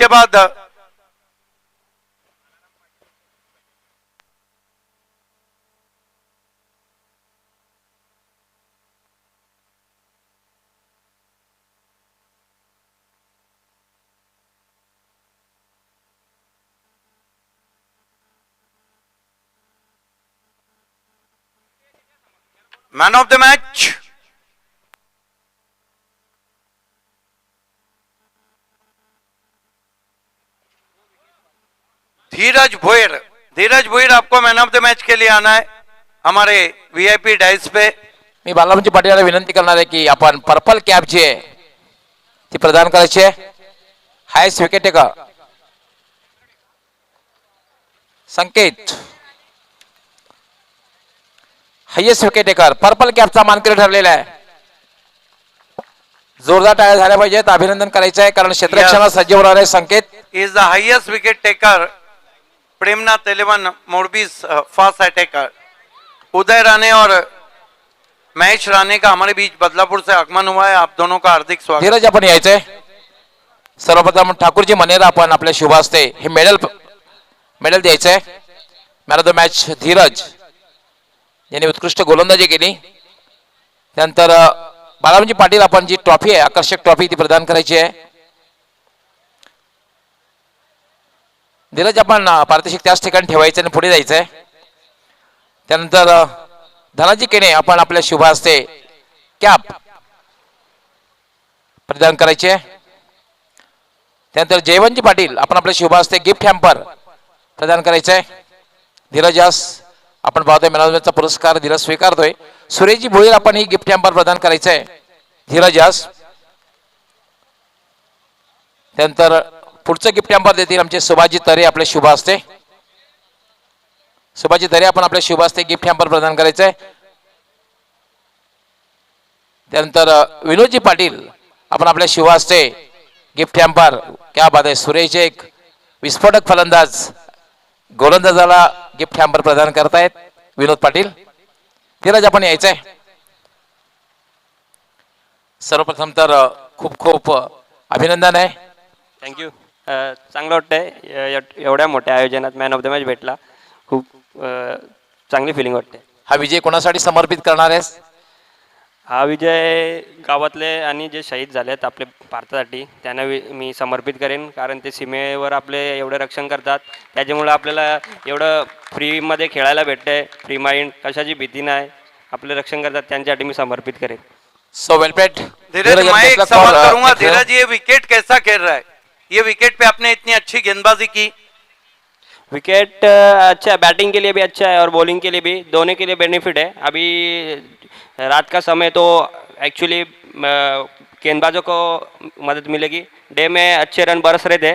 उसके बाद man of the match Dheeraj Bhoyar. Dheeraj Bhoyar, आपको मैन ऑफ द मैच के लिए आना है हमारे वीआईपी डाइस पे। मी बालाजी पाटील यांना विनंती करणार आहे की आपण पर्पल कॅप जी आहे ती प्रदान करायची आहे। Highest wicket taker Sanket, highest wicket taker purple कॅपचा मानकरी ठरलेला आहे। जोरदार टाळ्या झाल्या पाहिजेत, अभिनंदन करायचं आहे कारण क्षेत्ररक्षणाला सज्ज होणार आहे Sanket. Is the highest wicket taker Premnath 11 मोरबीज फास्ट अटैकर। उदय राणे और महेश राणे का हमारे बीच बदलापुर से आगमन हुआ है, आप दोनों का हार्दिक स्वागत। धीरज आपण यायचंय। सर्वप्रथम ठाकूरजी मनेरा आपण आपल्या शुभ हस्ते हे मेडल द्यायचंय। Man of the match Dheeraj यांनी उत्कृष्ट गोलंदाजी केली। त्यानंतर बालाजी पाटील आपण जी ट्रॉफी आहे आकर्षक ट्रॉफी ती प्रदान करायची आहे। धीरज आपण पारितोषिक त्याच ठिकाणी ठेवायचं आणि पुढे जायचंय। त्यानंतर धनाजी केने आपण आपल्या शुभ हस्ते कॅप प्रदान करायचे। त्यानंतर जयवंतजी पाटील आपण आपल्या शुभ हस्ते गिफ्ट हॅम्पर प्रदान करायचे आहे। धीरज यास आपण पाहतोय मॅन ऑफ द मॅचचा पुरस्कार धीरज स्वीकारतोय। सुरेशजी भोईर आपण ही गिफ्ट हॅम्पर प्रदान करायचं आहे धीरज यास। त्यानंतर पुढचं गिफ्ट हॅम्पर देतील आमचे सुभाजी तरे आपल्या शुभ हस्ते। सुभाजी तरे आपण आपल्या शुभ हस्ते गिफ्ट हॅम्पर प्रदान करायचं आहे। त्यानंतर विनोदजी पाटील आपण आपल्या शुभ हस्ते गिफ्ट हॅम्पर। क्या बात आहे, सुरेश एक विस्फोटक फलंदाज गोलंदाजाला गिफ्ट हॅम्पर प्रदान करतायत विनोद पाटील। धीरज आपण यायचंय। सर्वप्रथम तर खूप खूप अभिनंदन आहे। थँक्यू। चांगलं वाटतंय एवढ्या मोठ्या आयोजनात मॅन ऑफ द मॅच भेटला, खूप चांगली फिलिंग वाटते। हा विजय कोणासाठी समर्पित करणार आहेस? हा विजय गावातले आणि जे शहीद झालेत आपले भारतासाठी त्यांना मी समर्पित करेन, कारण ते सीमेवर आपले एवढं रक्षण करतात, त्याच्यामुळे आपल्याला एवढं फ्रीमध्ये खेळायला भेटतंय। फ्री माइंड, कशाची भीती नाही, आपले रक्षण करतात, त्यांच्यासाठी मी समर्पित करेन। So well paid. धीरज, मैं एक सवाल करूंगा। धीरज, ये विकेट कैसा खेल रहा है? ये विकेट पे आपने इतनी अच्छी गेंदबाजी की। विकेट अच्छा, बैटिंग के लिए भी अच्छा है और बॉलिंग के लिए भी, दोनों के लिए बेनिफिट है। अभी रात का समय तो एक्चुअली गेंदबाजों को मदद मिलेगी। डे में अच्छे रन बरस रहे थे,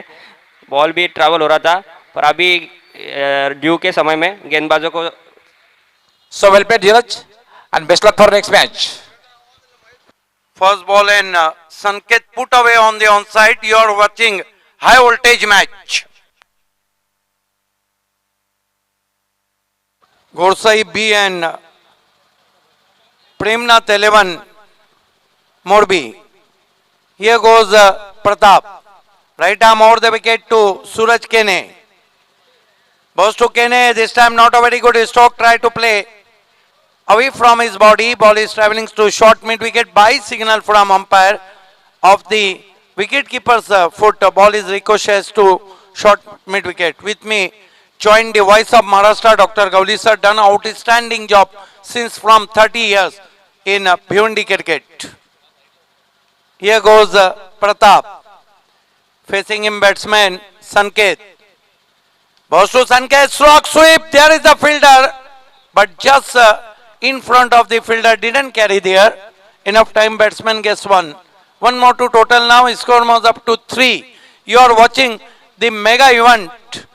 बॉल भी ट्रैवल हो रहा था, पर अभी ड्यू के समय में गेंदबाजों को। So well paid Dheeraj end best luck for next match. First ball and Sanket put away on the onside. You are watching high voltage match. Gorsai B and Premnath 11 Morbi. Here goes Pratap. Right arm over the wicket to Suraj Kene. Balls to Kene. This time not a very good stroke. Try to play away from his body. Ball is travelling to short mid wicket by signal from umpire of the wicket keeper's foot. Ball is ricochets to short mid wicket. With me joined the voice of Maharashtra, Dr. Gauli sir, done outstanding job since from 30 years in Bhiwandi cricket. Here goes Pratap. Facing him batsman Sanket. Balls to Sanket, stroke sweep. There is the fielder, but just in front of the fielder, didn't carry there. Enough time, batsman gets one. One more to total now. Score moves up to 3. You are watching the mega event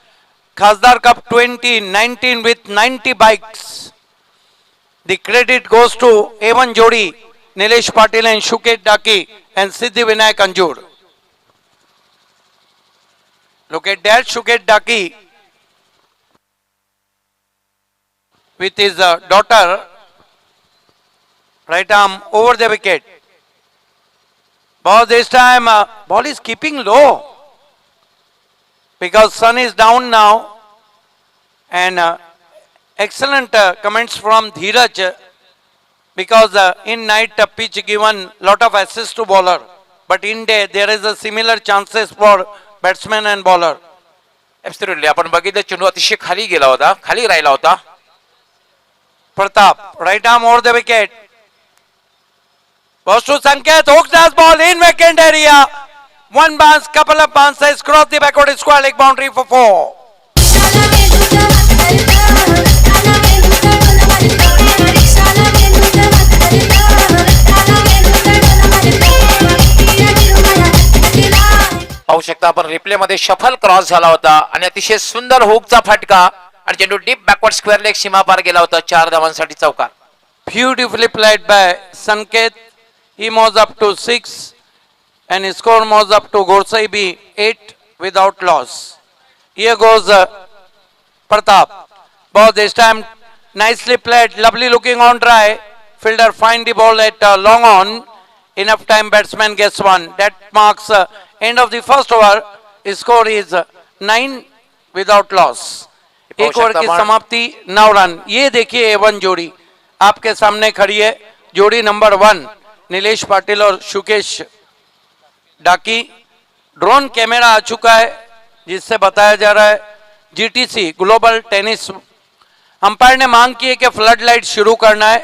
Khasdar Cup 2019 with 90 bikes. The credit goes to A1 Jodi, Nilesh Patil and Shuket Daki and Siddhi Vinayak Anjur. Look at that, Shuket Daki with his daughter. Right arm over the wicket. Ball this time, ball is keeping low. because sun is down now. And excellent comments from Dheeraj because in night pitch given lot of assists to bowler, but in day there is a similar chances for batsman and bowler. Absolutely आपण बघितलं चेंडू अतिशय खाली गेला होता, खाली राहिला होता. Pratap, right arm over the wicket. Goes to Sanket, hooks that ball in vacant area. One bounce, couple of bounces, cross the backward square leg boundary for 4. पाहू शकता आपण रिप्ले मध्ये शफल क्रॉस झाला होता आणि अतिशय सुंदर हुकचा फटका आणि चेंडू डीप बॅकवर्ड स्क्वेअर लेग सीमा पार गेला होता. 4 धावांसाठी चौकार. Beautifully played by Sanket. He moves up to 6 and his score moves up to Gorsai B 8 without loss. Here goes Pratap. Ball this time nicely played, lovely looking on try. Fielder find the ball at long on. Enough time, batsman gets one. That marks end of the first over. His score is 9 without loss. एक over की समाप्ति 9 run. ये देखिए A1 जोड़ी आपके सामने खड़ी है. जोड़ी नंबर 1 नीलेश पाटिल और शुकेश डाकी. ड्रोन कैमरा आ चुका है जिससे बताया जा रहा है जीटीसी ग्लोबल टेनिस अंपायर ने मांग की है कि फ्लड लाइट शुरू करना है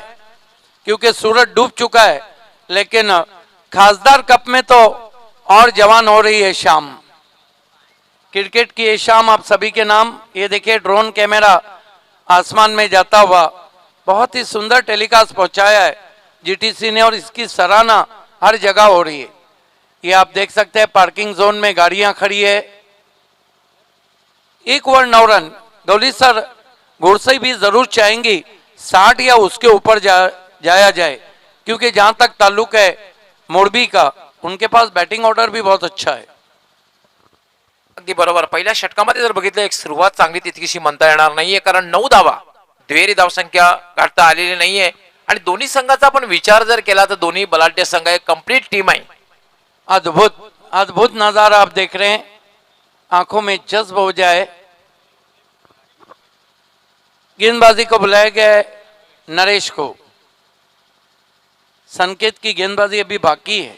क्योंकि सूरज डूब चुका है, लेकिन खासदार कप में तो और जवान हो रही है शाम. क्रिकेट की ये शाम आप सभी के नाम. ये देखिए ड्रोन कैमरा आसमान में जाता हुआ बहुत ही सुंदर टेलीकास्ट पहुंचाया है जीटीसी ने और इसकी सराहना हर जगह हो रही है. ये आप देख सकते हैं पार्किंग जोन में गाड़ियां खड़ी है. 1 ओवर 9 रन. गौली सर गोरसई भी जरूर चाहेंगी 60 या उसके ऊपर जाया जाए क्योंकि जहां तक ताल्लुक है मोरबी का उनके पास बैटिंग ऑर्डर भी बहुत अच्छा है. अगदी बरोबर. पहिल्या षटकामध्ये जर बघितलं एक सुरुवात चांगली तितकीशी म्हणता येणार नाहीये कारण 9 धावा दुहेरी धावसंख्या गाठता आलेली नाहीये आणि दोन्ही संघाचा आपण विचार जर केला तर दोन्ही बलाढ्य संघ एक कंप्लीट टीम आहे. अद्भुत अद्भुत नजारा आप देख रहे हैं, आंखों में जज्ब हो जाए. गेंदबाजी को बुलाया गया है नरेश को. संकेत की गेंदबाजी अभी बाकी है.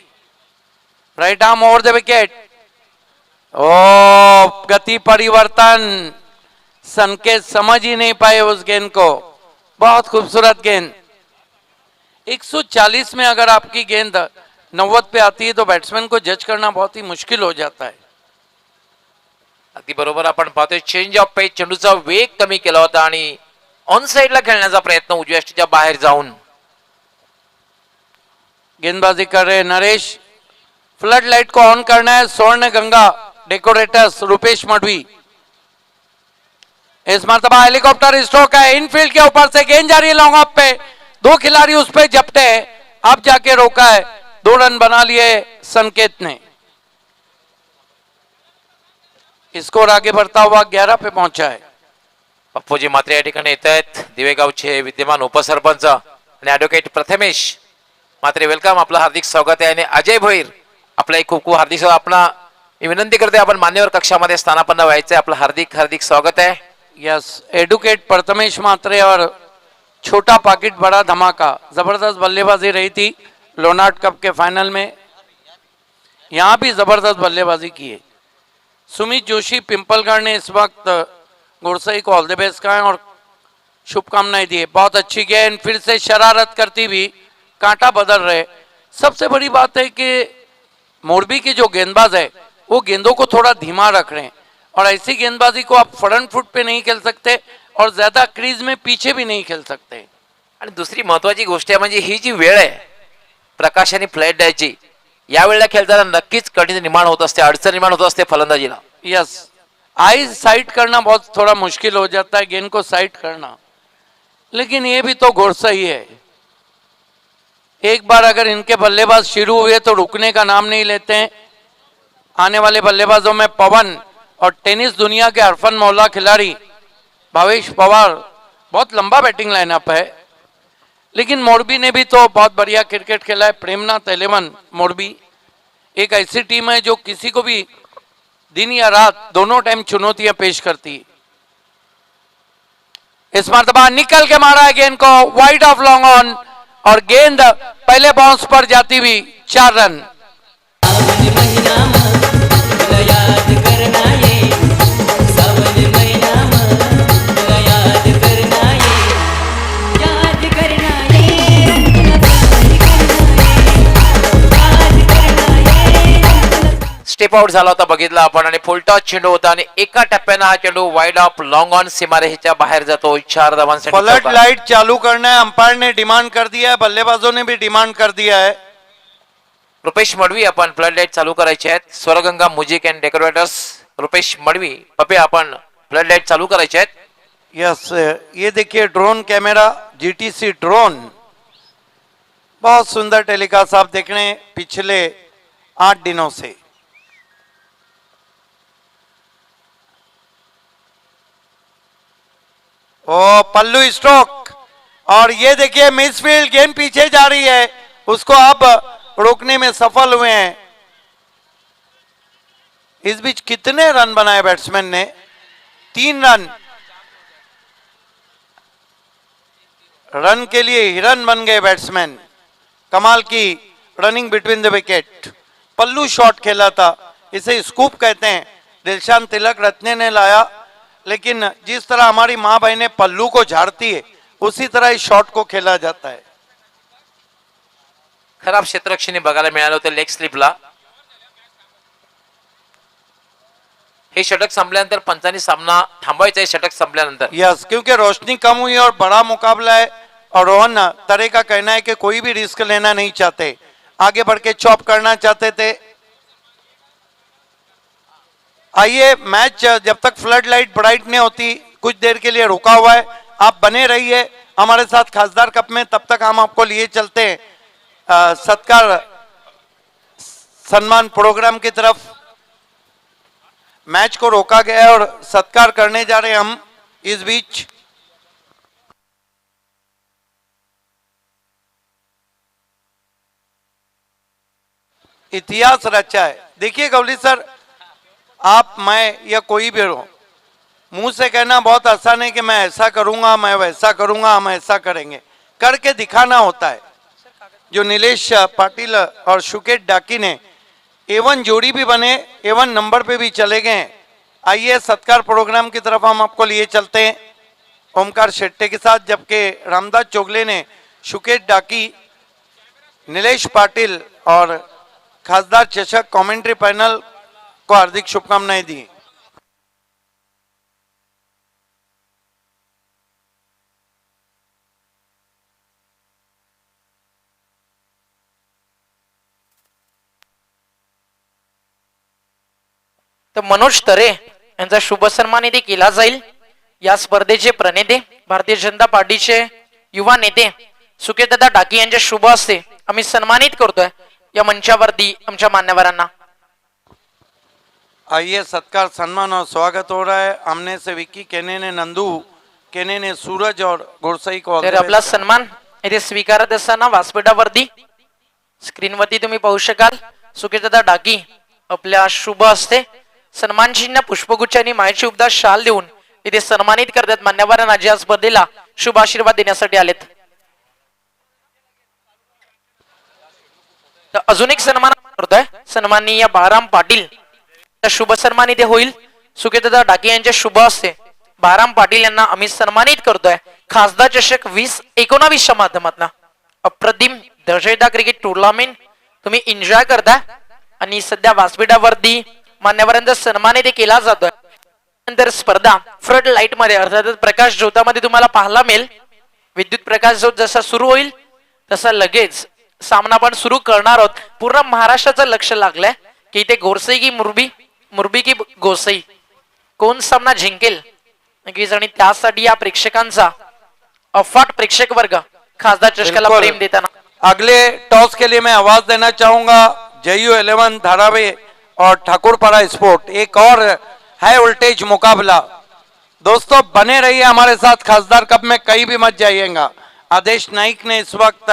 Right arm over the wicket. ओ गति परिवर्तन. संकेत समझ ही नहीं पाए उस गेंद को. बहुत खूबसूरत गेंद. 140 में अगर आपकी गेंद 90 पे आती है तो बैट्समैन को जज करना बहुत ही मुश्किल हो जाता है. अगदी बरोबर. आपण पाहतोय चेंज ऑफ पेस, चेंडूचा वेग कमी केला होता आणि ऑन साइडला खेळण्याचा प्रयत्न उजव्या यष्टीच्या बाहेर जाऊन. गेंदबाजी कर रहे नरेश. फ्लड लाइट को ऑन करना है. स्वर्ण गंगा डेकोरेटर्स रुपेश मडवी. इस मरतबा हेलीकॉप्टर स्ट्रोक है. इनफील्ड के ऊपर से गेंद जा रही है लॉन्ग ऑफ पे. 2 खिलाड़ी उस पे झपटे. अब जाके रोका है. 2 रन बना लिए संकेत ने. स्कोर आगे बढ़ता हुआ 11 पे पहुंचा है. पप्पूजी मात्र या ठिकाणी येत आहेत. दिवेगावचे विद्यमान उपसरपंच आणि ऍडव्होकेट प्रथमेश मात्रे. वेलकम. आपलं हार्दिक स्वागत आहे. आणि अजय भोईर आपलं खूप खूप हार्दिक स्वागत. आपला मी विनंती करते आपण मान्यवर कक्षामध्ये स्थानापन्न व्हायचंय. आपलं हार्दिक हार्दिक स्वागत है. यस. एडवोकेट प्रथमेश मात्रे और छोटा पाकिट बड़ा धमाका. जबरदस्त बल्लेबाजी रही थी लोनार्ड कप के फाइनल में. यहां भी जबरदस्त बल्लेबाजी की है. सुमित जोशी पिंपलगढ़ ने इस वक्त गोरसई को ऑल द बेस्ट कहा और शुभकामनाएं दी है. बहुत अच्छी गेंद. फिर से शरारत करती हुई कांटा बदल रहे. सबसे बड़ी बात है कि मोरबी के जो गेंदबाज है वो गेंदों को थोड़ा धीमा रख रहे हैं और ऐसी गेंदबाजी को आप फ्रंट फुट पे नहीं खेल सकते और ज्यादा क्रीज में पीछे भी नहीं खेल सकते. आणि दुसरी महत्वाची गोष्ट आहे म्हणजे ही जी वेळ आहे प्रकाश आणि फ्लॅट द्यायची, या वेळेला खेळताना नक्कीच कठीण निर्माण होत असते, अडचण निर्माण होत असते फलंदाजीला. यस. आई साइड करना बहुत थोड़ा मुश्किल हो जाता है गेंद को साइड करना, लेकिन ये भी तो गोरसई है. एक बार अगर इनके बल्लेबाज शुरू हुए तो रुकने का नाम नहीं लेते हैं. आने वाले बल्लेबाजों में पवन और टेनिस दुनिया के अरफन मौला खिलाड़ी भावेश पवार. बहुत लंबा बैटिंग लाइनअप है, लेकिन मोरबी ने भी तो बहुत बढ़िया क्रिकेट खेला है. प्रेमनाथ 11 मोरबी एक ऐसी टीम है जो किसी को भी दिन या रात दोनों टाइम चुनौतियां पेश करती। इस मरतबा निकल के मारा है गेंद को वाइड ऑफ लॉन्ग ऑन और गेंद पहले बाउंस पर जाती हुई 4 रन। स्टेप आउट झाला होता बघितला आपण आणि फुल टॉस चेंडू होता आणि एका टप्प्यानं हा चेंडू वाइड ऑफ लॉन्ग ऑन सीमारेषेच्या बाहेर जातो। 4 धावांसाठी फ्लड लाइट चालू करना है, अंपायर ने डिमांड कर दिया है, बल्लेबाजों ने भी डिमांड कर दिया है। रुपेश मडवी आपण फ्लड लाईट चालू करायचे आहेत। Swarganga music and decorators Rupesh Madvi पप्पे आपण फ्लड लाईट चालू करायचे आहेत। यस, ये देखिए ड्रोन कैमरा, जीटीसी ड्रोन, बहुत सुंदर टेलीकास्ट आप देख रहे हैं पिछले 8 दिनों से। ओ पल्लू स्ट्रोक और ये देखिए मिसफील्ड, गेंद पीछे जा रही है, उसको अब रोकने में सफल हुए हैं। इस बीच कितने रन बनाए बैट्समैन ने? 3 रन। रन के लिए हिरन बन गए बैट्समैन। कमाल की running between the wicket. Pallu shot खेला था, इसे स्कूप कहते हैं। दिलशान तिलक रत्ने ने लाया, लेकिन जिस तरह हमारी माँ बहनें पल्लू को झाड़ती है उसी तरह इस शॉट को खेला जाता है। खराब क्षेत्ररक्षणे बघायला मिळालं होतं लेग स्लिपला। हे षटक संपल्यानंतर पंचांनी सामना थांबवायचा आहे षटक संपल्यानंतर। यस, क्योंकि रोशनी कम हुई और बड़ा मुकाबला है और रोहन तरे का कहना है कि कोई भी रिस्क लेना नहीं चाहते, आगे बढ़ के चॉप करना चाहते थे। आइए, मैच जब तक फ्लड लाइट ब्राइट नहीं होती कुछ देर के लिए रुका हुआ है, आप बने रहिए हमारे साथ खासदार कप में। तब तक हम आपको लिए चलते हैं सत्कार सम्मान प्रोग्राम की तरफ। मैच को रोका गया है और सत्कार करने जा रहे हैं हम। इस बीच इतिहास रचा है। देखिए गौली सर, आप, मैं या कोई भी हो, मुंह से कहना बहुत आसान है कि मैं ऐसा करूंगा, मैं वैसा करूंगा, हम ऐसा करेंगे, करके दिखाना होता है। जो नीलेश पाटिल और शुकेत डाकी ने A1 जोड़ी भी बने, A1 नंबर पे भी चले गए। आइए सत्कार प्रोग्राम की तरफ हम आपको लिए चलते हैं ओमकार शेट्टे के साथ, जबकि रामदास चोगले ने शुकेत डाकी, नीलेश पाटिल और खासदार चषक कमेंट्री पैनल को हार्दिक शुभकामनाएं दी। तर मनोज तरे यांचा शुभ सन्मान इथे केला जाईल। या स्पर्धेचे प्रणेते भारतीय जनता पार्टीचे युवा नेते सुकेतदा डाकी यांच्या शुभ हस्ते आम्ही सन्मानित करतोय या मंचावरती आमच्या मान्यवरांना। आइए सत्कार सम्मान और स्वागत हो रहा है। हमने से विक्की केने ने, नंदू केने ने, सूरज और गोरसाई को तर आपला सन्मान इथे स्वीकारत असताना व्यासपीठावरती स्क्रीनवरती तुम्ही पाहू शकाल सुकेतदा डाकी आपल्या शुभ हस्ते सन्मान चिन्ह, पुष्पगुच्छ आणि मायेची उबदार शाल देऊन इथे सन्मानित करतात मान्यवरांना जे या स्पर्धेला शुभ आशीर्वाद देण्यासाठी आलेत। तर अजून एक सन्मान करतोय सन्माननीय बाळाराम पाटील, शुभ सन्मान इथे होईल सुकेतदा डाके यांच्या शुभ हस्ते बाळाराम पाटील यांना आम्ही सन्मानित करतोय खासदार चषक 2019च्या माध्यमातून। अप्रतिम दर्जेदार क्रिकेट टुर्नामेंट तुम्ही एन्जॉय करता आणि सध्या व्यासपीठावरती मान्यवरांचा सन्मान इथे केला जातोय। नंतर स्पर्धा फ्लड लाईट मध्ये अर्थातच प्रकाश ज्योतामध्ये तुम्हाला पाहायला मिळेल। विद्युत प्रकाश ज्योत जसा सुरू होईल तसा लगेच सामना पण सुरू करणार आहोत। पूर्ण महाराष्ट्राचं लक्ष लागलंय की इथे गोरसई की मुरबी, मुरबी की गोसई, कोण सामना जिंकेल आणि त्यासाठी या प्रेक्षकांचा अफाट प्रेक्षक वर्ग खासदार चषकाला प्रेम देताना। अगले टॉस के लिए मैं आवाज देना चाहूंगा JU 11 धारावी और ठाकुरपाड़ा स्पोर्ट। एक और है वोल्टेज मुकाबला। दोस्तों बने रहिए हमारे साथ, खासदार कप में कहीं भी मत जाइएगा। आदेश नाइक ने इस वक्त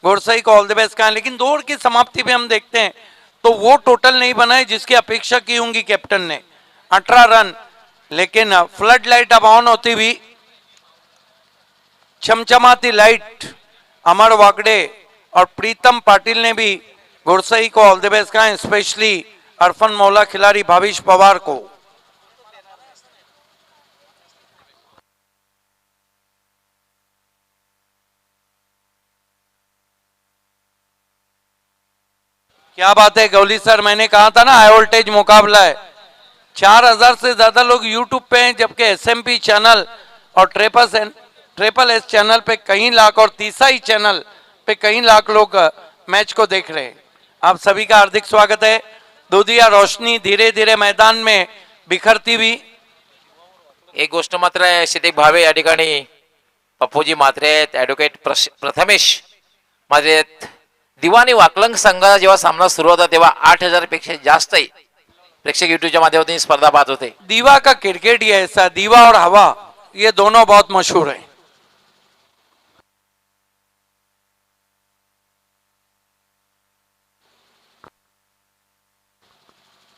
गोरसई को ऑल द बेस्ट कहा, लेकिन दौड़ की समाप्ति में हम देखते हैं तो वो टोटल नहीं बना है जिसकी अपेक्षा की होंगी कैप्टन ने। 18 रन, लेकिन फ्लड लाइट अब ऑन होती हुई चमचमाती लाइट अमर वागड़े और प्रीतम पाटिल ने भी गुरसई को ऑल द बेस्ट कहा, स्पेशली अरफन मौला खिलाड़ी भाविश पवार को। क्या बात है गौली सर, मैंने कहा था ना हाई वोल्टेज मुकाबला है। 4000 से ज्यादा लोग यूट्यूब पे हैं, जबकि एसएमपी चैनल और ट्रिपल एस चैनल पे कई लाख और तीसरा चैनल पे कई लाख लोग मैच को देख रहे हैं। आप सभी का हार्दिक स्वागत है। दुधिया रोशनी धीरे धीरे मैदान में बिखरती हुई। एक गोष्ट मात्र आहे, सिद्धिक भावे या ठिकाणी पप्पूजी मात्रे आहेत, ॲडव्होकेट प्रथमेश मात्रे आहेत. दिवाणी वाकलंग संघाचा जेव्हा सामना सुरू होता तेव्हा 8000 पेक्षा जास्त प्रेक्षक युट्यूबच्या माध्यमातून स्पर्धा पाहत होते. दीवा का क्रिकेट ही ऐसा, दीवा और हवा ये दोनों बहुत मशहूर है।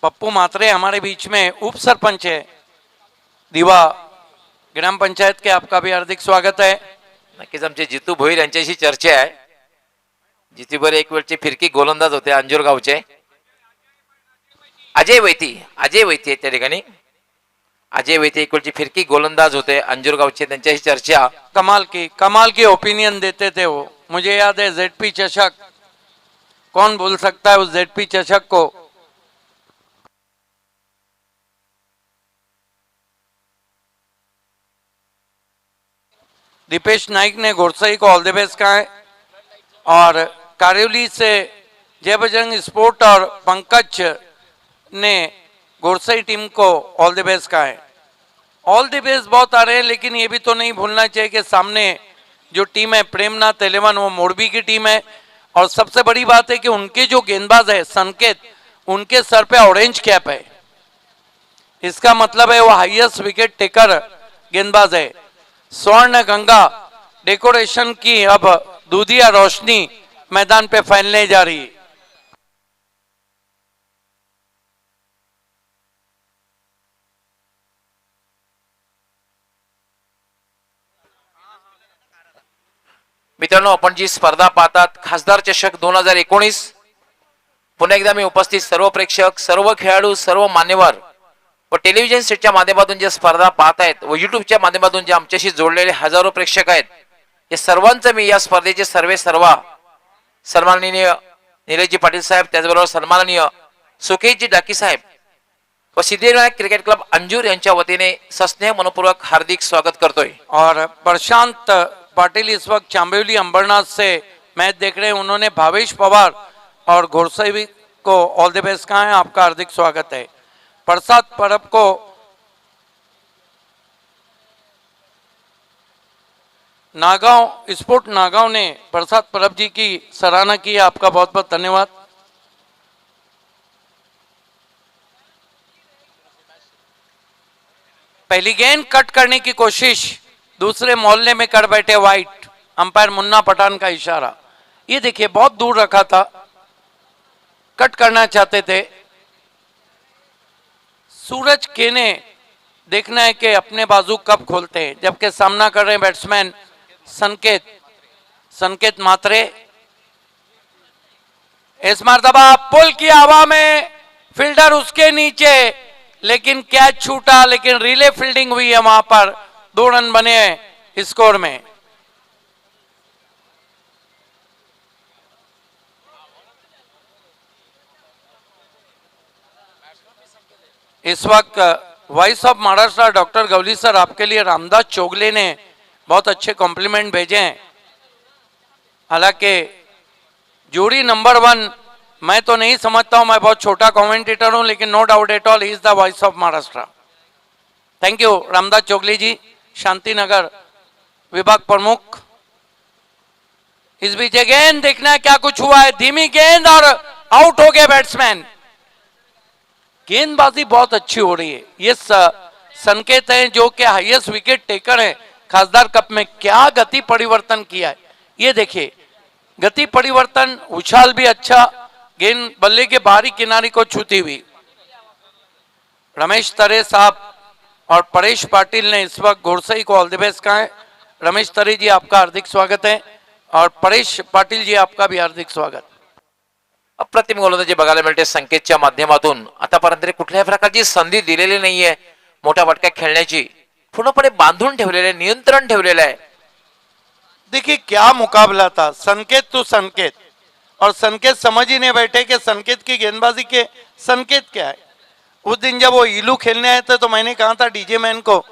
पप्पू मात्रे हमारे बीच में उप सरपंच है दीवा ग्राम पंचायत के, आपका भी हार्दिक स्वागत है। नक्कीच आमचे जितू भोईर यांच्याशी चर्चा आहे. जितू भोईर एक वेळचे फिरकी गोलंदाज होते अंजूर गावचे. अजय वैती आहेत त्या ठिकाणी. अजय वैती एक वेळचे फिरकी गोलंदाज होते अंजूर गावचे, त्यांच्याशी चर्चा. कमाल की ओपिनियन देते थे वो। मुझे याद है जेडपी चषक, कौन भूल सकता है उस जेडपी चषक को। दीपेश नाइक ने घोड़सई को ऑल द बेस्ट कहा है, और कारिवली से जय बजरंग स्पोर्ट और पंकज ने घोड़सई टीम को ऑल द बेस्ट कहा है। ऑल द बेस्ट बहुत आ रहे हैं, लेकिन ये भी तो नहीं भूलना चाहिए कि सामने जो टीम है प्रेमनाथ 11 वो मोरबी की टीम है, और सबसे बड़ी बात है कि उनके जो गेंदबाज है संकेत, उनके सर पे ऑरेंज कैप है। इसका मतलब है वो हाईएस्ट विकेट टेकर गेंदबाज है। स्वर्ण गंगा डेकोरेशन की अब दूधिया रोशनी मैदान पे फैलने जा रही है। मित्रांनो, आपण जी स्पर्धा पाहतात खासदार चषक 2019, पुन्हा एकदा मी उपस्थित सर्व प्रेक्षक, सर्व खेळाडू, सर्व मान्यवर व टेलिव्हिजन सेटच्या माध्यमातून जे स्पर्धा पाहत आहेत व युट्यूबच्या माध्यमातून जे आमच्याशी जोडलेले हजारो प्रेक्षक आहेत, या सर्वांचं मी या स्पर्धेचे सर्व सन्माननीय निलेशजी पाटील साहेब, त्याचबरोबर सन्माननीय सुकेशजी डाकी साहेब व सिद्धिविनायक क्रिकेट क्लब अंजूर यांच्या वतीने सस्नेह मनपूर्वक हार्दिक स्वागत करतोय. और प्रशांत पाटिल इस वक्त चांबेली अंबरनाथ से मैच देख रहे हैं। उन्होंने भावेश पवार और घोड़सई को ऑल द बेस्ट कहा है, आपका हार्दिक स्वागत है। प्रसाद परब को नागांव स्पोर्ट नागांव ने प्रसाद परब जी की सराहना की है, आपका बहुत बहुत धन्यवाद। पहली गेंद कट करने की कोशिश दूसरे मोहल्ले में कर बैठे वाइट, अंपायर मुन्ना पठान का इशारा। ये देखिए बहुत दूर रखा था, कट करना चाहते थे। सूरज केने देखना है कि अपने बाजू कब खोलते हैं, जबकि सामना कर रहे हैं बैट्समैन संकेत मात्रे। इस मर्तबा पुल की हवा में, फील्डर उसके नीचे, लेकिन कैच छूटा, लेकिन रिले फील्डिंग हुई है, वहां पर 2 रन बने हैं स्कोर में। इस वक्त voice of Maharashtra doctor Gawali sir, आपके लिए रामदास चोगले ने बहुत अच्छे कॉम्प्लीमेंट भेजे हैं। हालांकि जोड़ी नंबर 1 मैं तो नहीं समझता हूं, मैं बहुत छोटा कमेंटेटर हूं, लेकिन no doubt at all he is the voice of Maharashtra. Thank you Ramdas Chogle ji, Shantinagar विभाग प्रमुख। इस बीच गेंद देखना है क्या कुछ हुआ है, धीमी गेंद और आउट हो गए बैट्समैन। गेंदबाजी बहुत अच्छी हो रही है। ये संकेत है जो कि हाईएस्ट विकेट टेकर है खासदार कप में। क्या गति परिवर्तन किया है, ये देखिए, गति परिवर्तन, उछाल भी अच्छा, गेंद बल्ले के बाहरी किनारे को छूती हुई। रमेश तरे साहब और परेश पाटिल ने इस वक्त घोड़सई को ऑल द बेस्ट कहा है। रमेश तरे जी आपका हार्दिक स्वागत है और परेश पाटिल जी आपका भी हार्दिक स्वागत। अप्रतिम गोलंदाजी बघायला मिळते संकेतच्या माध्यमातून। आतापर्यंत कुठल्याही प्रकारची संधी दिलेली नाहीये मोठ्या फटक्यात खेळण्याची, पूर्णपणे बांधून ठेवलेले, नियंत्रण ठेवलेलं आहे। देखिए क्या मुकाबला था, संकेत तो संकेत, और संकेत समझ ही नहीं बैठे कि संकेत की गेंदबाजी के संकेत क्या है। उस दिन जब वो इलू खेलने आए थे तो मैंने कहा था डीजे मैन को,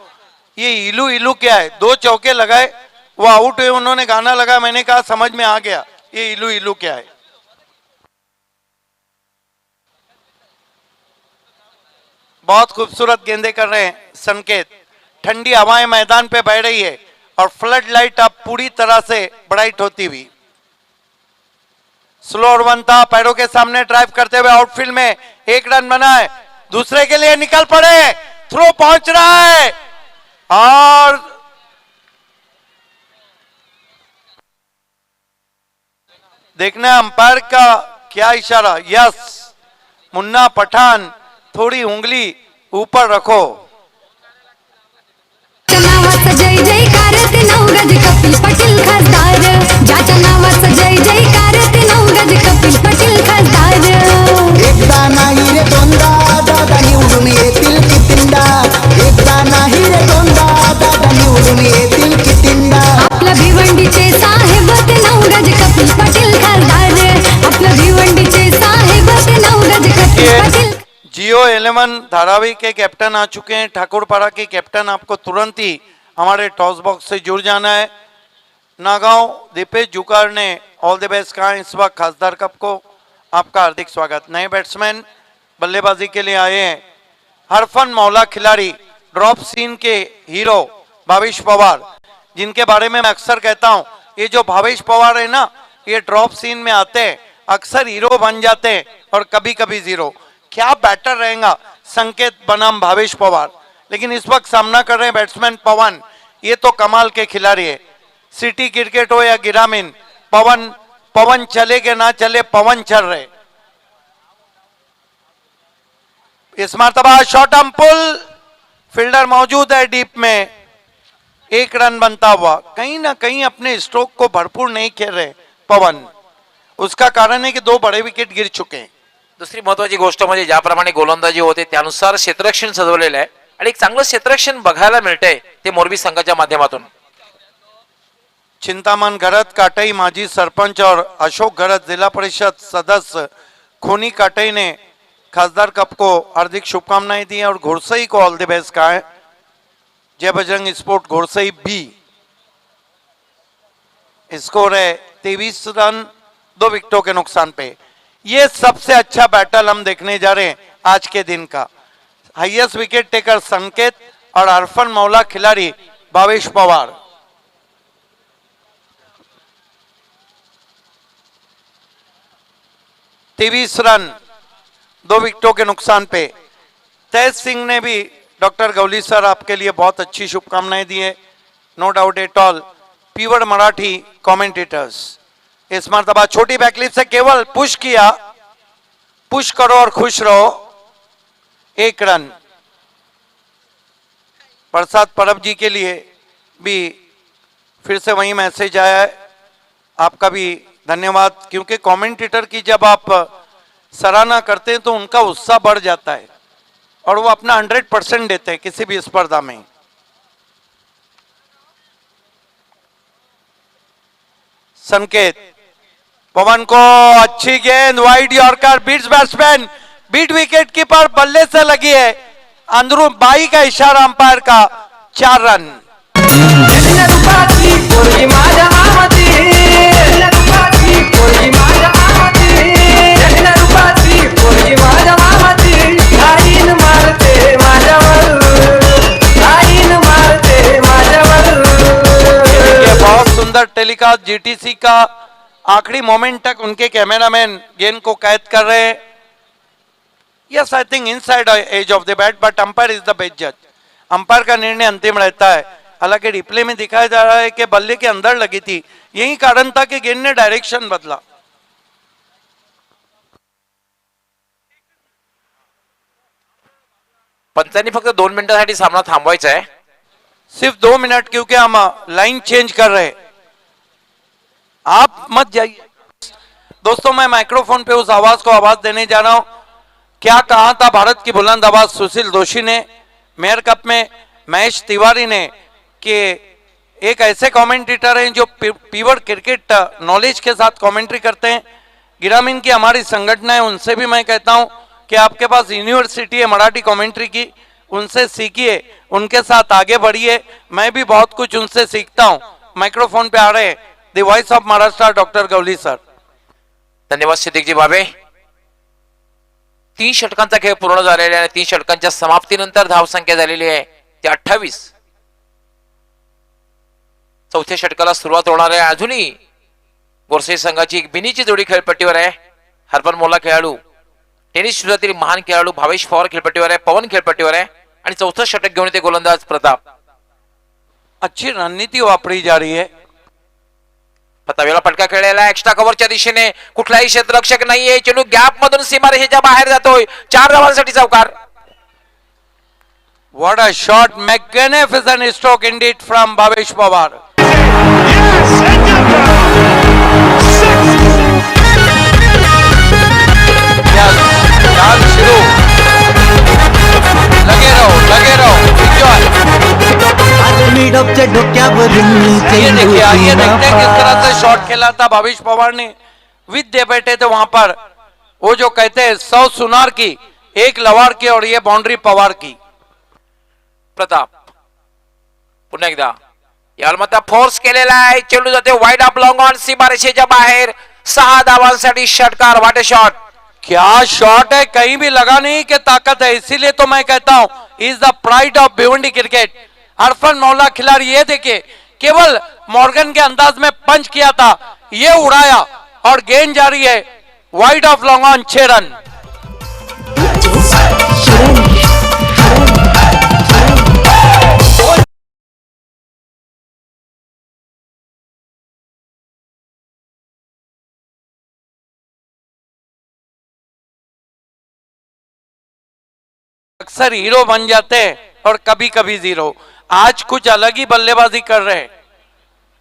ये इलू इलू क्या है। 2 चौके लगाए, वो आउट हुए, उन्होंने गाना लगा, मैंने कहा समझ में आ गया ये इलू इलू क्या है। बहुत खूबसूरत गेंदे कर रहे हैं संकेत। ठंडी हवाएं मैदान पे बह रही है और फ्लड लाइट अब पूरी तरह से ब्राइट होती हुई। स्लो और बनता पैरों के सामने ड्राइव करते हुए आउटफील्ड में 1 रन बना है, दूसरे के लिए निकल पड़े, थ्रो पहुंच रहा है और देखना अंपायर का क्या इशारा। यस मुन्ना पठान, थोड़ी उंगली ऊपर रखो। नावाचं जय जयकार ते नवगज कपिल पाटील खासदार, ज्याच्या नावाचं जय जयकार ते नवगज कपिल पाटील खासदार। एकदा नाही रे दोनदा दादा निवडून येतील कितींदा, एकदा नाही रे दोनदा दादा निवडून येतील कितींदा। आपल्या भिवंडीचे साहेब ते नवगज कपिल पाटील खासदार, आपल्या भिवंडीचे साहेब ते नवगज कपिल पाटील। जियो 11 धारावी के कैप्टन आ चुके हैं। ठाकुरपाड़ा के कैप्टन आपको तुरंत ही हमारे टॉस बॉक्स से जुड़ जाना है। नागांव दीपेश जुकार ने ऑल द बेस्ट कहा इस वक्त खासदार कप को। आपका हार्दिक स्वागत। नए बैट्समैन बल्लेबाजी के लिए आए हैं। हरफन मौला खिलाड़ी, ड्रॉप सीन के हीरो भावेश पवार, जिनके बारे में मैं अक्सर कहता हूं, ये जो भावेश पवार है ना, ये ड्रॉप सीन में आते हैं, अक्सर हीरो बन जाते हैं और कभी कभी जीरो। क्या बैटर रहेगा संकेत बनाम भावेश पवार, लेकिन इस वक्त सामना कर रहे हैं बैट्समैन पवन। ये तो कमाल के खिलाड़ी है। सिटी क्रिकेट हो या ग्रामीण, पवन चले के ना चले, पवन चल रहे। इस मरतबा शॉर्ट आर्म पुल, फील्डर मौजूद है डीप में, 1 रन बनता हुआ। कहीं ना कहीं अपने स्ट्रोक को भरपूर नहीं खेल रहे पवन। उसका कारण है कि 2 बड़े विकेट गिर चुके हैं। दुसरी महत्वाची गोष्ट म्हणजे ज्याप्रमाणे गोलंदाजी होते त्यानुसार क्षेत्ररक्षण सजवलेलं आहे आणि एक चांगलं क्षेत्ररक्षण बघायला मिळतंय ते मोरबी संघाच्या माध्यमातून। चिंतामन घरत काटई माजी सरपंच और अशोक घरत जिला परिषद सदस्य खोनी काटई ने खासदार कप को हार्दिक शुभकामनाएं दी और घोड़सई को ऑल द बेस्ट कहा है। जय बजरंग स्पोर्ट घोड़सई बी। स्कोर है 23 रन 2 विकेटों के नुकसान पे। ये सबसे अच्छा बैटल हम देखने जा रहे हैं आज के दिन का। हाईएस्ट विकेट टेकर संकेत और हरफन मौला खिलाड़ी भावेश पवार। तेईस रन 2 विकेटों के नुकसान पे। तेज सिंह ने भी, डॉक्टर गौली सर आपके लिए बहुत अच्छी शुभकामनाएं दी है, नो डाउट एट ऑल। पीवर मराठी कमेंटेटर्स। इस मरतबा छोटी बैकलिप से केवल पुश किया, पुश करो और खुश रहो, 1 रन। प्रसाद परब जी के लिए भी फिर से वही मैसेज आया है, आपका भी धन्यवाद, क्योंकि कमेंटेटर की जब आप सराहना करते हैं तो उनका उत्साह बढ़ जाता है और वो अपना 100% देते हैं किसी भी स्पर्धा में। संकेत पवन को अच्छी गेंद, wide yorker, beats batsman, beat wicket keeper, बल्ले से लगी है, अंदरून बाई का इशारा अंपायर का, 4 रन। बहुत सुंदर टेलीकास्ट जीटीसी का, आखिरी मोमेंट तक उनके कैमरामैन गेंद को कैद कर रहे हैं। Yes, I think inside edge of the bat, but umpire is the best जज। अंपायर का निर्णय अंतिम रहता है। हालांकि रिप्ले में दिखाया जा रहा है कि बल्ले के अंदर लगी थी, यही कारण था कि गेंद ने डायरेक्शन बदला। पंचांनी फक्त 2 मिनिटांसाठी सामना थांबवायचा आहे. सिर्फ 2 मिनट, क्योंकि हम लाइन चेंज कर रहे हैं. आप मत जाइए. दोस्तों, मैं माइक्रोफोन पे उस आवाज को आवाज देने जा रहा हूं. क्या कहा था भारत की बुलंद आवाज सुशील दोषी ने मेयर कप में, महेश तिवारी ने, कि एक ऐसे कमेंटेटर हैं जो प्योर क्रिकेट नॉलेज के साथ कमेंट्री करते हैं. ग्रामीण की हमारी संगठन है, उनसे भी मैं कहता हूं कि आपके पास यूनिवर्सिटी है मराठी कमेंट्री की, उनसे सीखिए, उनके साथ आगे बढ़िए. मैं भी बहुत कुछ उनसे सीखता हूं. माइक्रोफोन पे आ रहे हैं the voice of Maharashtra doctor Gawali sir. धन्यवाद सिद्दीकजी भावे. 3 षटकांचा खेळ पूर्ण झालेला आहे. 3 षटकांच्या समाप्तीनंतर धावसंख्या झालेली आहे ती 28. चौथ्या षटकाला सुरुवात होणार आहे. अजूनही गोरसे संघाची एक बिनीची जोडी खेळपट्टीवर आहे. हरपन मोला खेळाडू, टेनिस क्षेत्रातील महान खेळाडू भावेश पवार खेळपट्टीवर आहे, पवन खेळपट्टीवर आहे आणि चौथं षटक घेऊन येते गोलंदाज प्रताप. अच्छी रणनीति वापरी जा रही है. प्रतापला फटका खेळलेला एक्स्ट्रा कव्हरच्या दिशेने, कुठलाही क्षेत्ररक्षक नाहीये. चेंडू गॅप मधून सीमारेषेच्या बाहेर जातोय. 4 धावांसाठी चौकार. What a shot, magnificent stroke indeed from Bhavesh Pawar. Yes, चाल शुरू. लगे रहो, enjoy. मिडपच्या डोक्यावरून आइए देखिए, आइए देखते हैं किस तरह से चेंडू शॉट खेला था भावेश पवार ने. विद दे बैठे थे वहां पर. वो जो कहते हैं 100 सुनार की, 1 लवार की, और ये बाउंड्री पवार की. प्रताप पुन्हा एकदा यालमता फोर्स केलेला आहे. चेंडू जाते वाईड ऑफ लॉंग ऑन सीमारेषेच्या बाहेर. 6 धावांसाठी षटकार. वाट शॉट. क्या शॉट है, कहीं भी लगा नहीं कि ताकत है. इसीलिए तो मैं कहता हूं is the pride of Bhiwandi cricket. Arfan Maula खिलाड़ी, ये देखिए, केवल मॉर्गन के अंदाज में पंच किया था, ये उड़ाया और गेंद जा रही है wide of long on. 6 run. अक्सर हीरो बन जाते हैं और कभी कभी जीरो. आज कुछ अलग ही बल्लेबाजी कर रहे हैं,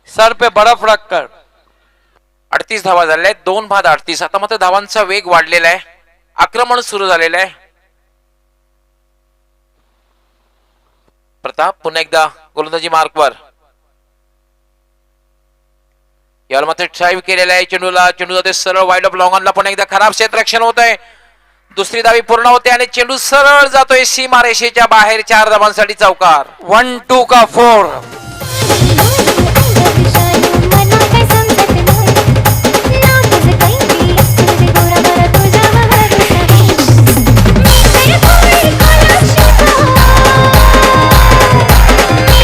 सर पे बर्फ रखकर. 38 धावा झालेल्या आहेत. 2 बाद 38. आता मात्र धावांचा वेग वाढलेला आहे. आक्रमण सुरू झालेलं आहे. प्रताप पुन्हा एकदा गोलंदाजी मार्कवर. याला मात्र ड्राईव्ह केलेला आहे. चेंडूला, चेंडू जाते सरळ वाईड ऑफ लॉंग ऑनला. पुन्हा एकदा खराब क्षेत्ररक्षण होत आहे. दुसरी धावी पूर्ण होते आणि चेंडू सरळ जातोय सीमारेषेच्या बाहेर. 4 धावांसाठी चौकार. 1-2 का 4.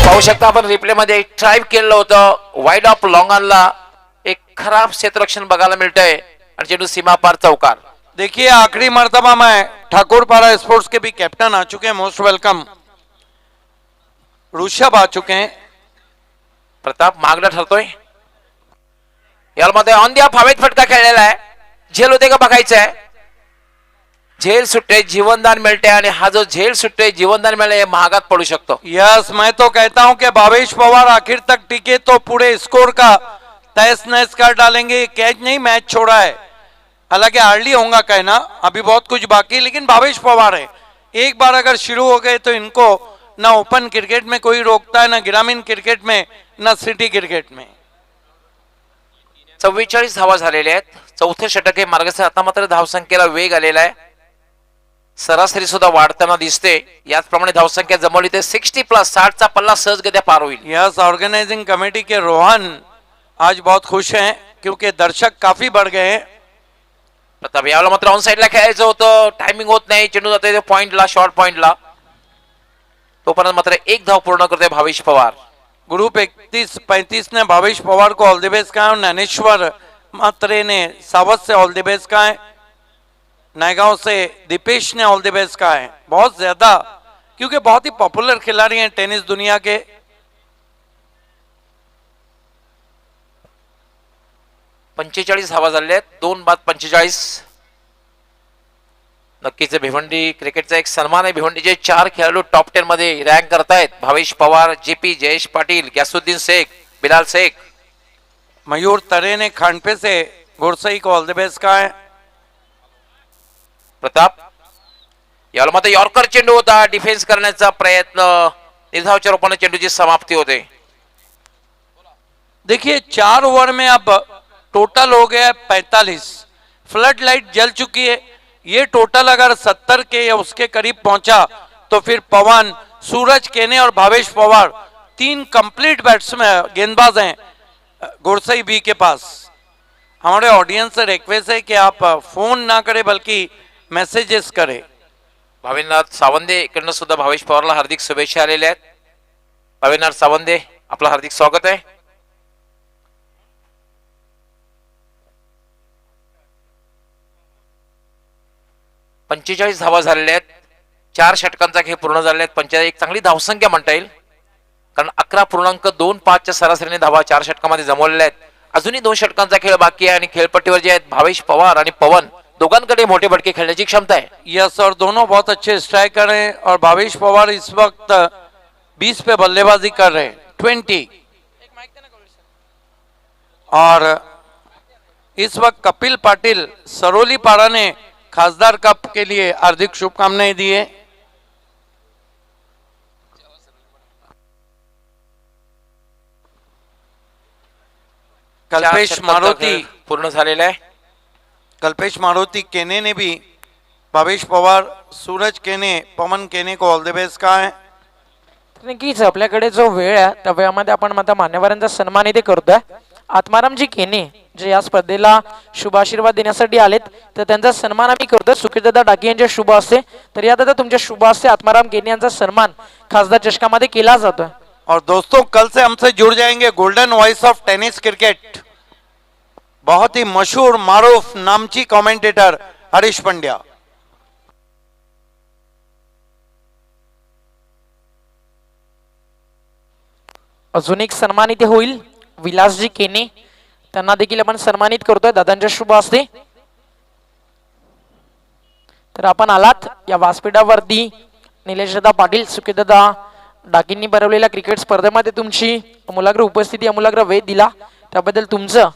पाहू शकता आपण रिप्ले मध्ये ड्राईव्ह केलेलं होतं. वाईड ऑफ लॉंग ऑनला एक खराब क्षेत्ररक्षण बघायला मिळतंय आणि चेंडू सीमा पार. चौकार. देखिए, आखिरी मर्तबा मैं ठाकुर पारा स्पोर्ट्स के भी कैप्टन आ चुके हैं. Most welcome. ऋषभ आ चुके हैं. प्रताप मागला ठरतोय. यामध्ये ऑन द ऑफ हवेत फटका खेळलेला आहे. झेल होते का बघायचं आहे. झेल सुट्टे जीवनदान मिळते आणि हा जो झेल सुट्टे जीवनदान मिळेल हे महागात पडू शकतो. यस, मैं तो कहता हूं कि भावेश पवार आखिर तक टिके तो पूरे स्कोर का तहस नहस कर डालेंगे. कैच नहीं, मैच छोड़ा है. हालांकि हार्डली होगा कहना, अभी बहुत कुछ बाकी, लेकिन भावेश पवार है. एक बार अगर शुरू हो गए तो इनको ना ओपन क्रिकेट में कोई रोकता है, ना ग्रामीण क्रिकेट में, ना सिटी क्रिकेट में. 44 धावा झालेल्या आहेत. चौथे षटक हे मार्गस्थ. आता मात्र धावसंख्येला वेग आलेला आहे. सरासरी सुद्धा वाढताना दिसते. याचप्रमाणे धावसंख्या जमवली ते 60+. 60चा पल्ला सहजगत्या पार होईल. यस, ऑर्गेनाइजिंग कमेटी के रोहन आज बहुत खुश हैं क्योंकि दर्शक काफी बढ़ गए हैं. प्रताप यावेळेला मात्र ऑन साइडला खेळायचं होतं. टायमिंग होत नाही. चेंडू जाते पॉइंटला, शॉर्ट पॉइंटला. तोपर्यंत मात्र 1 धाव पूर्ण करते भावेश पवार. ग्रुप 31-35 ने भावेश पवार को ऑल द बेस्ट कहा है. ज्ञानेश्वर मात्रे ने सावत से ऑल द बेस्ट कहा है. नायगांव से दीपेश ने ऑल द बेस्ट कहा है. बहुत ज्यादा, क्योंकि बहुत ही पॉपुलर खिलाड़ी हैं टेनिस दुनिया के. 45 धावा झालेल्या आहेत. 2 बाद 45. नक्कीच भिवंडी क्रिकेटचा एक सन्मान आहे. भिवंडीचे 4 खेळाडू टॉप 10 मध्ये रँक करतायत. भावेश पवार, जेपी, जयेश पाटील, गॅसुद्दीन शेख, बिलाल शेख. मयूर तरे ने खांडपे से गुरसई को ऑल द बेस्ट कहा है. प्रताप याला मात्र यॉर्कर चेंडू होता. डिफेन्स करण्याचा प्रयत्न, निर्धावाच्या रूपाने चेंडूची समाप्ती होते. देखिए 4 ओवर में अब टोटल हो गया 45. फ्लड लाइट जल चुकी है. ये टोटल अगर 70 के या उसके करीब पहुंचा तो फिर पवन, सूरज केने और भावेश पवार 3 कंप्लीट बैट्समैन गेंदबाज हैं गुरसई बी के पास. हमारे ऑडियंस से रिक्वेस्ट है कि आप फोन ना करें बल्कि मेसेजेस करें. भावेंद्रनाथ सावंदे इकडनं सुद्धा भावेश पवारला हार्दिक शुभेच्छा आलेल्या आहेत. भावेंद्रनाथ सावंदे आपलं हार्दिक स्वागत आहे. पंचेचाळीस धावा झालेल्या आहेत. 4 षटकांचा खेळ पूर्ण झालेला आहे. 45 एक चांगली धावसंख्या म्हणता येईल, कारण 11.25 च्या सरासरीने धावा 4 षटकामध्ये जमवलेल्या आहेत. अजूनही 2 षटकांचा खेळ बाकी आहे आणि खेळपट्टीवर जे आहेत भावेश पवार आणि पवन दोघांकडे मोठे भटके खेळण्याची क्षमता आहे. यस, और दोनों बहुत अच्छे स्ट्राइकर हैं और भावेश पवार इस वक्त 20 पे बल्लेबाजी कर रहे हैं. 20. और इस वक्त कपिल पाटिल सरोली पाड़ा ने खासदार कप के लिए हार्दिक शुभकामनाएं दी है. कल्पेश षटकांचा मारुति खेळ पूर्ण झालेला आहे. कल्पेश मारुति केने ने भी भावेश पवार, सूरज केने, पवन केने को ऑल द बेस्ट कहा है. नक्कीच आपल्याकडे जो वेळ आहे त्या वेळामध्ये आपण आता मान्यवरांचा सन्मान इथे करतोय. आत्मारामजी केने जे या स्पर्धेला शुभ आशीर्वाद देण्यासाठी आलेत, तर त्यांचा सन्मान आम्ही करतोय. सुखीदादा डाके यांच्या शुभ हस्ते. तर या दादा तुमच्या शुभ हस्ते आत्माराम केने यांचा सन्मान खासदार चषकामध्ये केला जातोय. और दोस्तों कल से हमसे जुड़ जाएंगे golden voice of tennis cricket, बहुत ही मशहूर मारूफ नामची कमेंटेटर हरीश पंड्या. अजून एक सन्मान इथे होईल. विलासजी केने त्यांना देखील आपण सन्मानित करतोय दादांच्या शुभ हस्ते. तर आपण आलात या व्यासपीठावरती निलेशदादा पाटील, सुखीदादा डाकींनी भरवलेल्या क्रिकेट स्पर्धेमध्ये तुमची अमूलाग्र उपस्थिती, अमूलाग्र वेळ दिला त्याबद्दल तुमचं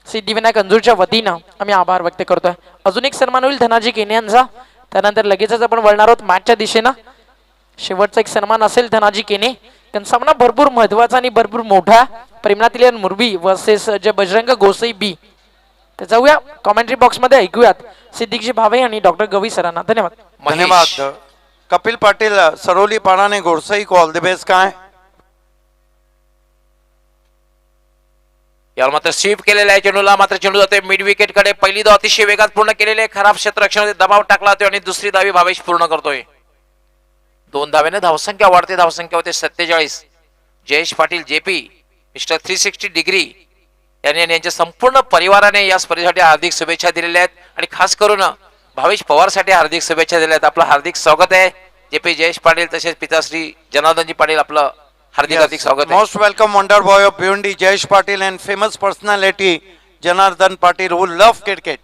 सिद्धिविनायक अंजूरच्या वतीनं आम्ही आभार व्यक्त करतोय. अजून एक सन्मान होईल धनाजी केने यांचा. त्यानंतर लगेचच आपण वळणार आहोत मॅचच्या दिशेनं. शेवटचा एक सन्मान असेल धनाजी केने. त्यांचा सामना भरपूर महत्वाचा आणि भरपूर मोठा. प्रेमनाथ मुरबी वर्सेस जे बजरंग गोसाई बी. तर जाऊया कॉमेंट्री बॉक्स मध्ये, ऐकूयात सिद्दीकजी भावे आणि डॉक्टर गवी सरांना. धन्यवाद. धन्यवाद. कपिल पाटिल सरोली पाड़ा ने गुरसई को ऑल द बेस्ट कहा है. यावर मात्र स्वीप केलेला आहे चेंडूला. मात्र चेंडू जाते मिड विकेट कडे. पहिली धाव अतिशय वेगात पूर्ण केलेली आहे. खराब क्षेत्ररक्षणामध्ये दबाव टाकला जातोय आणि दुसरी धावी भावेश पूर्ण करतोय. 2 धावेने धावसंख्या वाढते. धावसंख्या होते 47. Jayesh Patil, JP, mister 360 degree यांनी आणि यांच्या संपूर्ण परिवाराने या स्पर्धेसाठी हार्दिक शुभेच्छा दिलेल्या आहेत आणि खास करून भावेश पवारसाठी हार्दिक शुभेच्छा दिल्या आहेत. आपलं हार्दिक स्वागत आहे. जेपी जयेश पाटील तसेच पिताश्री जनार्दनजी पाटील आपलं हार्दिक हार्दिक स्वागत आहे. Most welcome wonder boy of Bhiwandi Jayesh Patil end famous personality Janardan Patil who love cricket.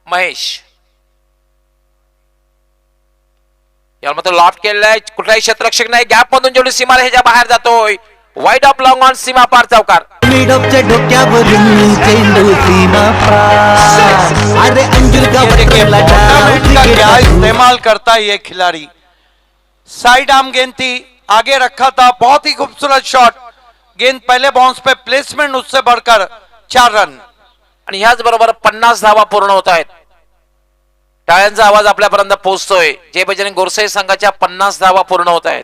Mahesh यावर मात्र लॉफ्ट केलेला आहे. कुठलाही क्षेत्ररक्षक नाही. गॅप मधून जेवढी सीमा ह्याच्या बाहेर जातोय. वाईड ऑफ लॉंग ऑन सीमा पार चौकार. मिडॉपच्या डोक्यावरून चेंडू सीमा पार. अरे अंजुर का क्या इस्तेमाल करता है ये खिलाड़ी. साइड आर्म गेंद थी, आगे रखा था, बहुत ही खूबसूरत शॉट. गेंद पहले बाउंस पे, प्लेसमेंट उससे बढ़कर 4 रन. आणि ह्याच बरोबर 50 धावा पूर्ण होत आहेत. टाळ्यांचा आवाज आपल्यापर्यंत पोहोचतोय. जय बजरंग गोरसाई संघाच्या 50 धावा पूर्ण होत आहेत.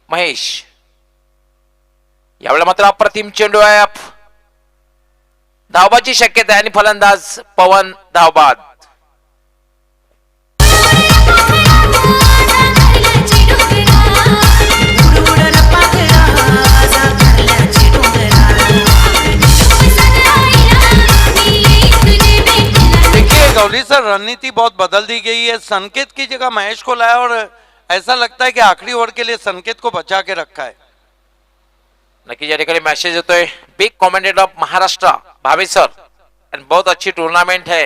महेश यावेळेला मात्र अप्रतिम चेंडू आहे. धावबाची शक्यता आहे आणि फलंदाज पवन धावबाद. देखिए गौली सर, रणनीति बहुत बदल दी गई है. संकेत की जगह महेश को लाया और ऐसा लगता है कि आखिरी ओवर के लिए संकेत को बचा के रखा है. नक्की या ठिकाणी मेसेज येतोय. Big commentator of Maharashtra Bhave sir आणि बहुत अच्छी टूर्नामेंट है.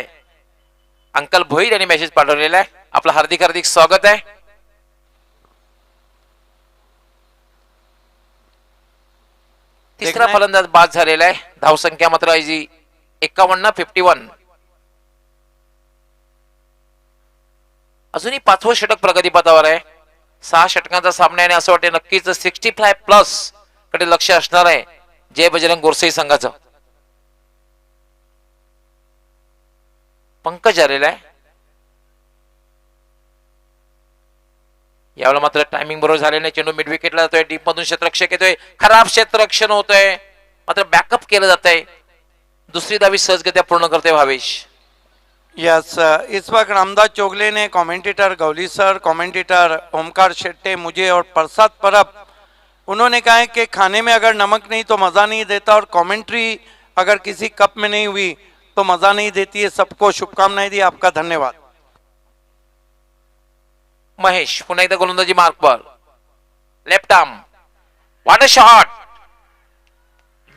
अंकल भोईर यांनी मेसेज पाठवलेला आहे. आपलं हार्दिक हार्दिक स्वागत आहे. तिसरा फलंदाज बाद झालेला आहे. धावसंख्या मात्र आहे 51-51. अजूनही 5वं षटक प्रगतीपथावर आहे. 6 षटकांचा सामना आहे आणि असं वाटतं नक्कीच 65+ कडे लक्ष असणार आहे जय बजरंग गोरसे संघाचं. पंकज आलेला आहे. यावेळेला मात्र टायमिंग बरोबर झाले नाही. चेंडू मिड विकेटला जातोय. डीप मधून क्षेत्ररक्षक येतोय. खराब क्षेत्ररक्षण होतंय. मात्र बॅकअप केलं जात आहे. दुसरी धावी सहजगत्या पूर्ण करते भावेश. यस इस वक्त रामदास चोगले ने commentator Gauli sir, commentator Omkar Shette, मुझे और प्रसाद परब, उन्होंने कहा है कि खाने में अगर नमक नहीं तो मज़ा नहीं देता और कमेंट्री अगर किसी कप में नहीं हुई तो मज़ा नहीं देती है. सबको शुभकामनाएं दी. आपका धन्यवाद. महेश पुन्हा एकदा गोलंदाजी मार्कवर. Left arm what a shot.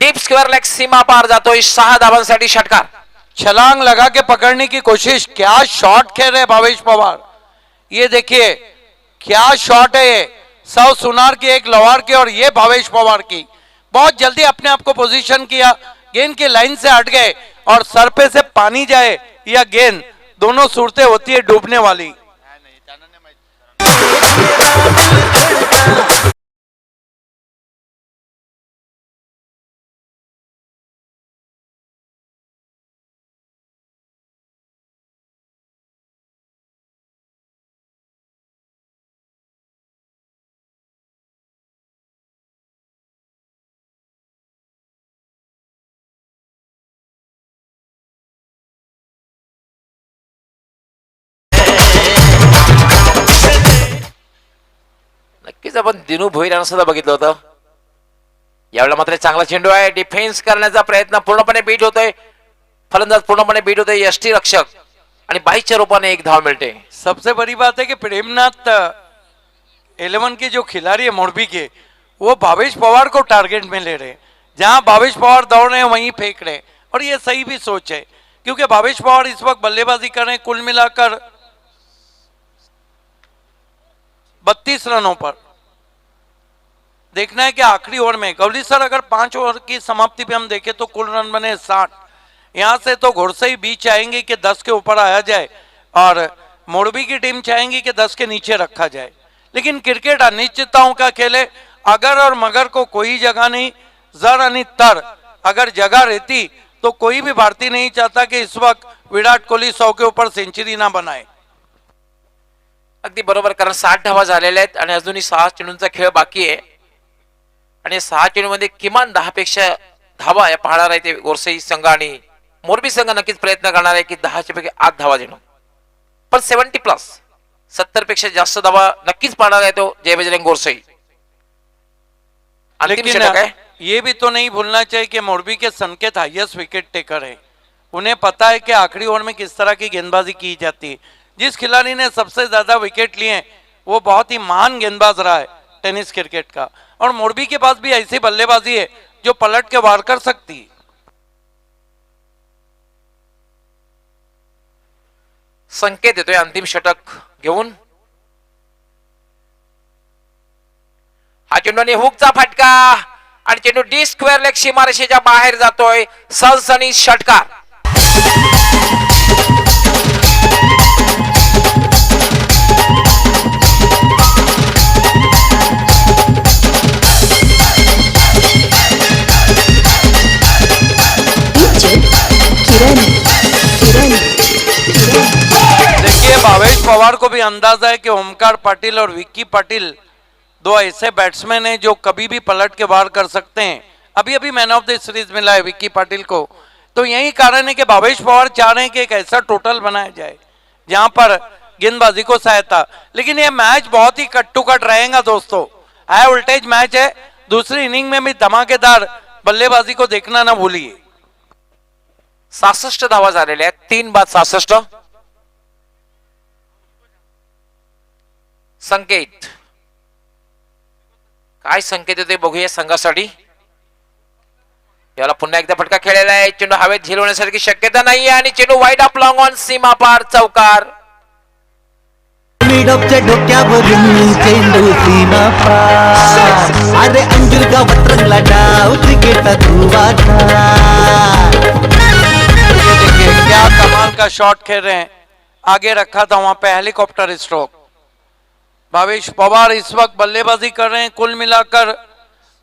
Deep square leg सीमा पार जातोय. 6 धावांसाठी षटकार. छलांग लगा के पकड़ने की कोशिश. क्या शॉट खेल रहे भावेश पवार. ये देखिए क्या शॉट है ये. 100 सुनार की, एक लवार की और ये भावेश पवार की. बहुत जल्दी अपने आप को पोजीशन किया. गेंद की लाइन से हट गए और सर पे से पानी जाए या गेंद, दोनों सूरतें होती है डूबने वाली. नक्कीच आपण दिनू भोईर यांना सुद्धा बघितलं होतं. यावेळेला मात्र चांगला चेंडू आहे. डिफेन्स करण्याचा प्रयत्न पूर्णपणे बीट होतोय. फलंदाज पूर्णपणे बीट होतोय. यष्टी रक्षक आणि बाईच्या रूपाने एक धाव मिळते. सबसे बड़ी बात है कि प्रेमनाथ 11 के जो खिलाड़ी है मोरबी के, वो भावेश पवार को टारगेट में ले रहे. जहां भावेश पवार दौड़ रहे हैं वहीं फेंक रहे. और ये सही भी सोच है क्योंकि भावेश पवार इस वक्त बल्लेबाजी कर रहे हैं कुल मिलाकर 32 रनों पर. देखना है कि आखिरी ओवर में गौली सर अगर 5 ओवर की समाप्ति पे हम देखें तो कुल रन बने 60. यहां से तो घोड़से ही बीच चाहेंगे कि 10 के ऊपर आया जाए और मोरबी की टीम चाहेंगी कि 10 के नीचे रखा जाए. लेकिन क्रिकेट अनिश्चितताओं का खेल है. अगर और मगर को कोई जगह नहीं. जर आणि तर अगर जगह रहती तो कोई भी भारतीय नहीं चाहता कि इस वक्त विराट कोहली 100 के ऊपर सेंचुरी ना बनाए. अगदी बरोबर, कारण 60 धावा झालेल्या आहेत आणि अजूनही 6 चेंडूंचा खेळ बाकी आहे आणि 6 चेंडूमध्ये किमान 10 पेक्षा धावा या पाहणार आहे ते गोरसे संघ आणि मोरबी संघ नक्कीच प्रयत्न करणार आहे की 10 पैकी 8 धावा देणं. पण 70+, 70 पेक्षा जास्त धावा नक्कीच पाहणार आहे तो जय बजरंग गोरसे. अंतिम लेकिन षटक आहे. ये भी तो नहीं भूलना चाहिए कि मोरबी के संकेत हाईएस्ट विकेट टेकर है. उन्हें पता है कि आखिरी ओवर में किस तरह की गेंदबाजी की जाती है. जिस खिलाड़ी ने सबसे ज्यादा विकेट लिए वो बहुत ही महान गेंदबाज रहा है टेनिस क्रिकेट का. और मोरबी के पास भी ऐसी बल्लेबाजी है जो पलट के वार कर सकती है. संकेत येतोय अंतिम षटक घेऊन. हा चेंडू आणि हुकचा फटका आणि चेंडू डी स्क्वेअर लेग सीमारेषेच्या बाहेर जातोय. सनसनी षटकार. देखिए भावेश पवार को भी अंदाजा है कि ओमकार पाटिल और विक्की पाटिल दो ऐसे बैट्समैन हैं जो कभी भी पलट के वार कर सकते हैं. अभी अभी मैन ऑफ द सीरीज मिला है विक्की पाटिल को. तो यही कारण है कि भावेश पवार चाह रहे हैं कि एक ऐसा टोटल बनाया जाए जहां पर गेंदबाजी को सहायता. लेकिन ये मैच बहुत ही कट टू कट रहेगा दोस्तों. हाई वोल्टेज मैच है. दूसरी इनिंग में भी धमाकेदार बल्लेबाजी को देखना ना भूलिए. 66 धावा झालेल्या आहेत. 3 बाद 66. संकेत काय संकेत येते बघूया संघासाठी. याला पुन्हा एकदा फटका खेळलेला आहे. चेंडू हवेत झेलवण्यासारखी शक्यता नाहीये आणि चेंडू वाईड अप लॉंग ऑन सीमा पार चौकार. मिडपच्या डोक्यावरून चेंडू सीमा पार. अरे अंजुर गावात रंगला डाव क्रिकेटचा धुवाटा. ये देखिए क्या कमाल का शॉट खेल रहे हैं. आगे रखा था वहां पे हेलीकॉप्टर स्ट्रोक. भावेश पवार इस वक्त बल्लेबाजी कर रहे हैं. कुल मिलाकर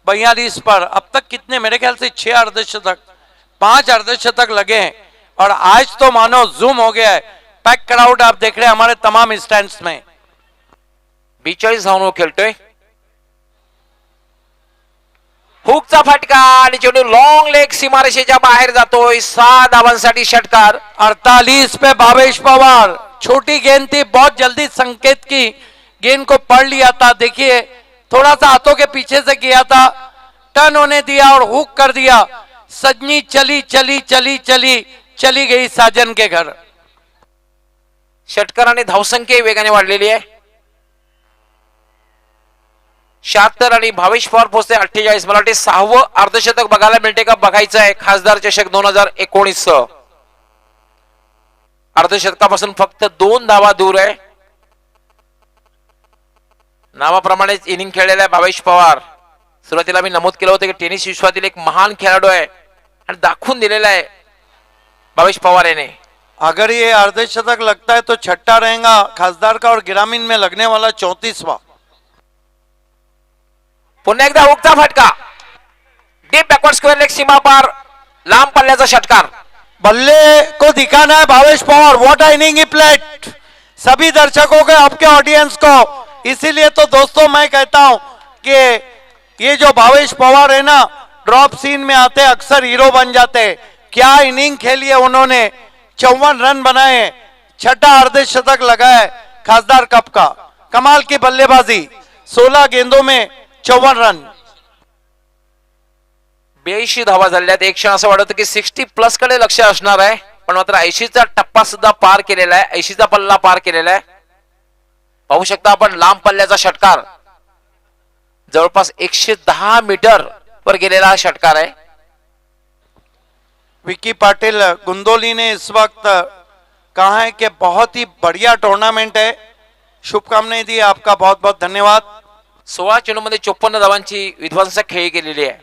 42 पर अब तक कितने, मेरे ख्याल से 6 अर्धशतक 5 अर्धशतक लगे हैं. और आज तो मानो जूम हो गया है. पैक क्राउड आप देख रहे हैं हमारे तमाम स्टैंड्स में. 42 धावांवर खेळतोय. हुकचा फटका आणि चेंडू लॉंग लेग सीमारेषेच्या बाहेर जातोय. 6 धावांसाठी षटकार. 48 पे भावेश पवार. छोटी गेंद थी, बहुत जल्दी संकेत की गेंद को पढ़ लिया था. देखिए थोड़ा सा हाथों के पीछे से किया था, टर्न होने दिया और हुक कर दिया. सजनी चली चली चली चली चली गई साजन के घर. षटकार आणि धावसंख्या वेगाने वाढलेली आहे. 76 आणि भावेश पवार पोहोचते 48. मला वाटते 6वं अर्धशतक बघायला मिळते का बघायचं आहे. खासदार चषक 2019 अर्धशतकापासून फक्त 2 धावा दूर आहे. नावाप्रमाणेच इनिंग खेळलेला आहे भावेश पवार. सुरुवातीला मी नमूद केलं होतं की टेनिस विश्वातील एक महान खेळाडू आहे आणि दाखवून दिलेला आहे भावेश पवार याने. अगर ये अर्धशतक लगता है तो छठा रहेगा खासदार का और ग्रामीण में लगने वाला 34वां. पुन्हा एकदा हुकचा फटका. डीप बॅकवर्ड स्क्वेअर लेग सीमा पार लांब पल्ल्याचा षटकार. बल्ले को दिखाना है Bhavesh Pawar. What a inning he played. सभी दर्शकों को, आपके ऑडियंस को. इसीलिए तो दोस्तों मैं कहता हूं कि ये जो भावेश पवार है ना, ड्रॉप सीन में आते अक्सर हीरो बन जाते. क्या इनिंग खेली है उन्होंने. 54 रन बनाए. छठा अर्धशतक लगाया है खासदार कप का. कमाल की बल्लेबाजी. 16 गेंदों में 54 रन. 82 धावा झाल्यात. एक क्षण असं वाटतं की 60+ कडे लक्ष असणार आहे, पण मात्र 80चा टप्पा सुद्धा पार केलेला आहे. 80चा पल्ला पार केलेला आहे. पाहू शकता आपण लांब पल्ल्याचा षटकार. जवळपास 110 मीटर वर गेलेला हा षटकार आहे. विकी पाटिल गुंदोली ने इस वक्त कहा है कि बहुत ही बढ़िया टूर्नामेंट है. शुभकामनाएं दी. आपका बहुत बहुत धन्यवाद. 16 चेंडूमध्ये 54 धावांची विध्वंसक खेळी केलेली आहे.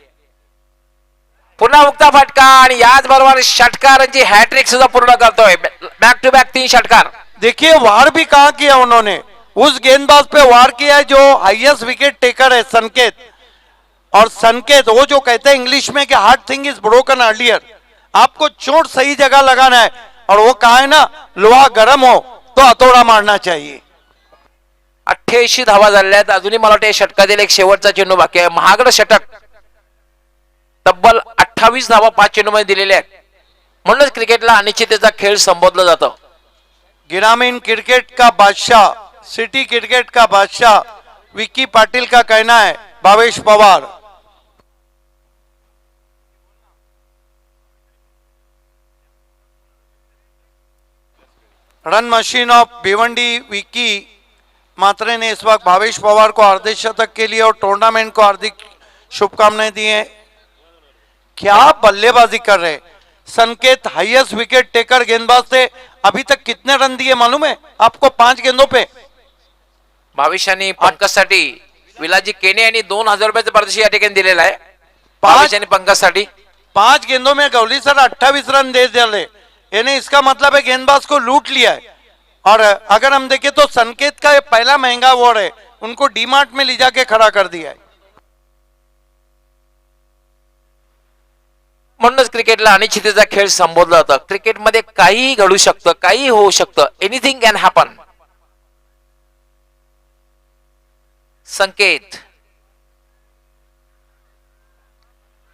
पुन्हा हुकचा फटका आणि याचबरोबर षटकारांची हॅट्रिक सुद्धा पूर्ण करतोय. बॅक टू बॅक 3 षटकार. देखिए वार भी कहा किया उन्होंने. उस गेंदबाज पे वार किया है जो हाईएस्ट विकेट टेकर है, संकेत. और संकेत वो जो कहते हैं इंग्लिश में कि hard thing is broken earlier. आपको चोट सही जगह लगाना है. और वो कहा है ना, लोहा गर्म हो तो हथौड़ा मारना चाहिए. 88 धावा झालेल्या आहेत. अजूनही मला वाटतं षटकातील एक शेवटचा चेंडू बाकी आहे. महागड षटक. तब्बल 28 धावा 5 चेंडूमध्ये दिलेल्या आहेत. म्हणूनच क्रिकेटला अनिश्चिततेचा खेळ संबोधलं जातं. ग्रामीण क्रिकेट का बादशाह, सिटी क्रिकेट का बादशाह विक्की पाटिल का कहना है Bhavesh Pawar. Run machine of Bhiwandi Vicky Mhatre ने इस वक्त भावेश पवार को अर्धशतक के लिए और टूर्नामेंट को हार्दिक शुभकामनाएं दी हैं. क्या बल्लेबाजी कर रहे. संकेत हाईएस्ट विकेट टेकर गेंदबाज थे. अभी तक कितने रन दिए मालूम है आपको 5 गेंदों पे. भावेशांनी पंकजसाठी विलाजी केने यांनी 2000 रुपयाचं पारितोषिक या ठिकाणी दिलेलं आहे. भावेश आणि पंकजसाठी 5 गेंदों में गौली सर 28 रन दे डाले. यानी इसका मतलब है गेंदबाज को लूट लिया है. और अगर हम देखें तो संकेत का ये पहला महंगा अवार्ड है. उनको डीमार्ट में ले जाके खड़ा कर दिया है. म्हणूनच क्रिकेटला अनिश्चिततेचा खेळ संबोधला जातं. क्रिकेटमध्ये काहीही घडू शकतं, काही होऊ शकतं. Anything can happen. संकेत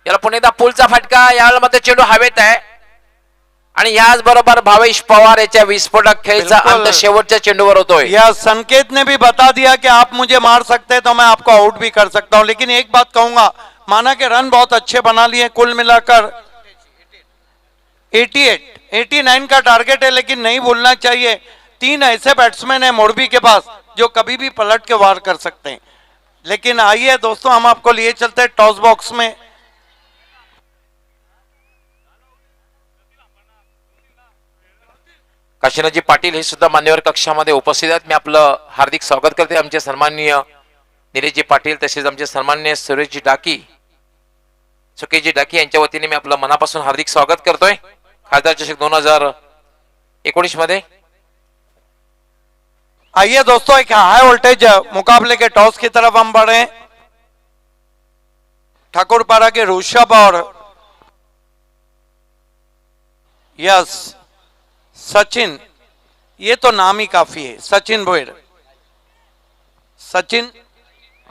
याला पुन्हा एकदा पुलचा फटका. यावेळेला मात्र चेंडू हवेत आहे आणि याच बरोबर भावेश पवार याच्या विस्फोटक खेळचा अंत शेवटच्या चेंडूवर होतोय. या संकेत ने भी बता दिया कि आप मुझे मार सकते हैं तो मैं आपको आउट भी कर सकता हूं. लेकिन एक बात कहूंगा, माना कि रन बहुत अच्छे बना लिए. कुल मिलाकर 89 का टारगेट है. लेकिन नहीं भूलना चाहिए 3 ऐसे बैट्समैन है मोरबी के पास जो कभी भी पलट के वार कर सकते हैं. लेकिन आइए दोस्तों, हम आपको लिए चलते हैं टॉस बॉक्स में. काशीनाथजी पाटील हे सुद्धा मान्यवर कक्षामध्ये उपस्थित आहेत. मी आपलं हार्दिक स्वागत करते. आमचे सन्माननीय निलेशजी पाटील तसेच आमचे सन्माननीय सुरेशजी डाकी, सुकेशजी डाकी यांच्या वतीने मी आपलं मनापासून हार्दिक स्वागत करतोय खासदार चषक 2019 मध्ये. आइए दोस्तों, एक हाई वोल्टेज मुकाबले के टॉस की तरफ हम बढ़े. ठाकुरपाड़ा के ऋषभ और यस सचिन, ये तो नाम ही काफी है. सचिन भोयर, सचिन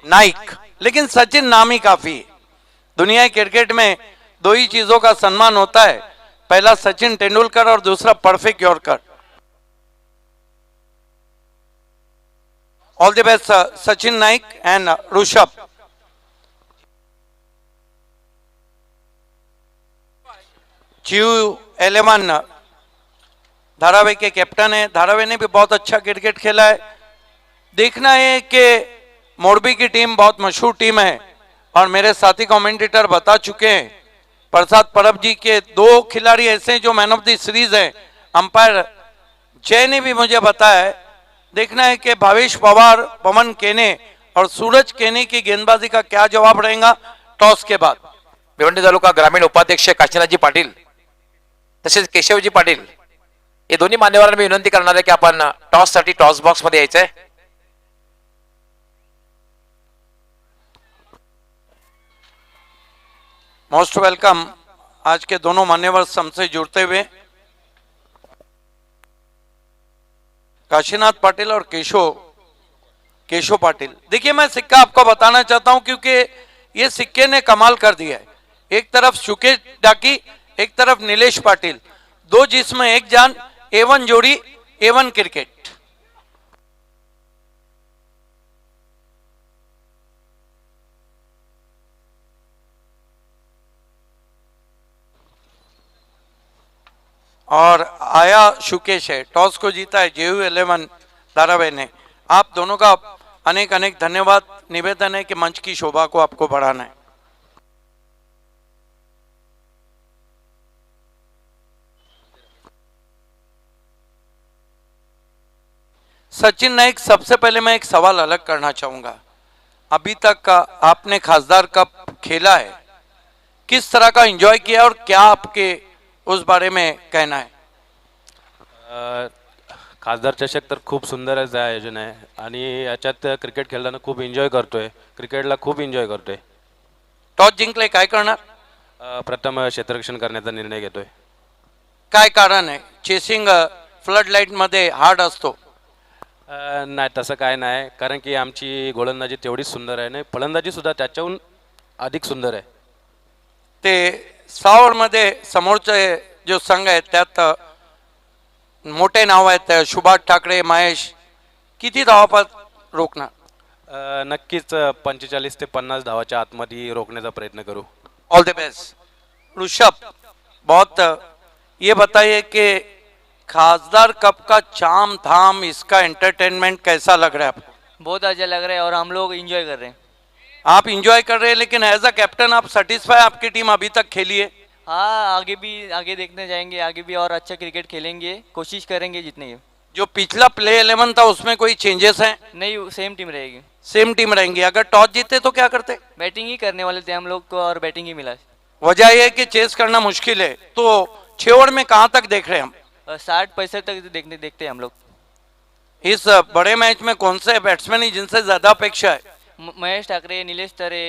नाइक, लेकिन सचिन नाम ही काफी है. दुनिया के क्रिकेट में दो ही चीजों का सम्मान होता है, पहला सचिन तेंदुलकर और दूसरा perfect yorker. All the best Sachin Naik end Rishabh. GU11 Dharavi K captain है. धारावी ने भी बहुत अच्छा क्रिकेट खेला है. देखना है कि मोरबी की टीम बहुत मशहूर टीम है और मेरे साथी कमेंटेटर बता चुके हैं. प्रसाद परब जी के दो खिलाड़ी ऐसे हैं जो मैन ऑफ द सीरीज हैं. अंपायर जय ने भी मुझे बताया है. देखना है कि भावेश पवार, पवन केने और सूरज केने की गेंदबाजी का क्या जवाब रहेगा टॉस के बाद. भिवंडी तालुका ग्रामीण उपाध्यक्ष काशीनाथजी पाटील तसेच केशवजी पाटील हे दोन्ही मान्यवरांना मी विनंती करणार आहे की आपण टॉस साठी टॉस बॉक्स मध्ये यायचंय. मोस्ट वेलकम आज के दोनों मान्यवर हमसे जुड़ते हुए. काशीनाथ पाटिल और केशव पाटिल. देखिए, मैं सिक्का आपको बताना चाहता हूं क्योंकि ये सिक्के ने कमाल कर दिया है. एक तरफ सुकेश डाकी, एक तरफ नीलेश पाटिल, दो जिसमें एक जान. A1 जोड़ी, A1 क्रिकेट. और आया शुकेश है. टॉस को जीता है GU11 धारावी ने. आप दोनों का अनेक अनेक धन्यवाद. निवेदन है कि मंच की शोभा को आपको बढ़ाना है. सचिन नाइक, सबसे पहले मैं एक सवाल अलग करना चाहूंगा. अभी तक आपने खासदार कप खेला है, किस तरह का एंजॉय किया और क्या आपके उस बारे में कहना है? खासदार चषक तर खूप सुंदर असं आयोजन आहे आणि याच्यात क्रिकेट खेळताना खूप एन्जॉय करतोय. क्रिकेटला खूप एन्जॉय करतोय. टॉस जिंकले काय करणार? प्रथम क्षेत्ररक्षण करण्याचा निर्णय घेतोय. काय कारण आहे? चेसिंग फ्लड लाईट मध्ये हार्ड असतो. नाही, तसं काय नाही, कारण की आमची गोलंदाजी तेवढीच सुंदर आहे आणि फलंदाजी सुद्धा त्याच्याहून अधिक सुंदर आहे. ते सावर मध्ये समोरचे जो संघ आहेत त्यात मोठे नाव आहेत, सुभाष ठाकरे, महेश. किती धावापात रोखणार? नक्कीच 45 ते 50 धावाच्या आतमध्ये रोखण्याचा प्रयत्न करू. All the best. ऋषभ, बहुत ये बताइए कि खासदार कप का चाम धाम, इसका एंटरटेनमेंट कैसा लग रहा है आपको? बहुत अच्छा लग रहा है और हम लोग एंजॉय कर रहे हैं. आप इंजॉय कर रहे हैं, लेकिन एज अ कैप्टन आप सेटिस्फाई आपकी टीम अभी तक खेली है? हाँ, आगे देखने जाएंगे, आगे भी और अच्छा क्रिकेट खेलेंगे, कोशिश करेंगे जीतने की. जो पिछला प्ले 11 था उसमें कोई चेंजेस हैं? नहीं, सेम टीम रहेगी. सेम टीम रहेंगी. अगर टॉस जीते तो क्या करते? बैटिंग ही करने वाले थे हम लोग को और बैटिंग ही मिला. वजह यह है कि चेस करना मुश्किल है, तो 6 ओवर में कहां तक देख रहे हैं हम? 60-65 तक देखते हैं हम लोग. इस बड़े मैच में कौन से बैट्समैन है जिनसे ज्यादा अपेक्षा है? महेश ठाकरे, नीलेश तरे,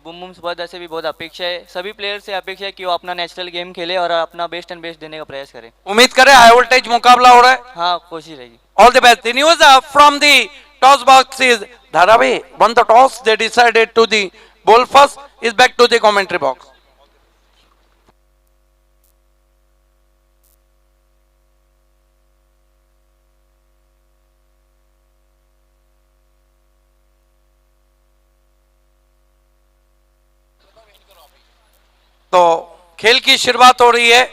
बुम बुम सुबह से भी बहुत अपेक्षा है. सभी प्लेयर से अपेक्षा है कि वो अपना नेचुरल गेम खेले और अपना बेस्ट एंड बेस्ट देने का प्रयास करें. उम्मीद करें हाई वोल्टेज मुकाबला हो रहा है. हाँ, कोशिश रहेगी. All the best. The news from the toss box is Dharavi won the toss. They decided to the bowl first. Is back to the commentary box. तो खेल की शुरुआत हो रही है.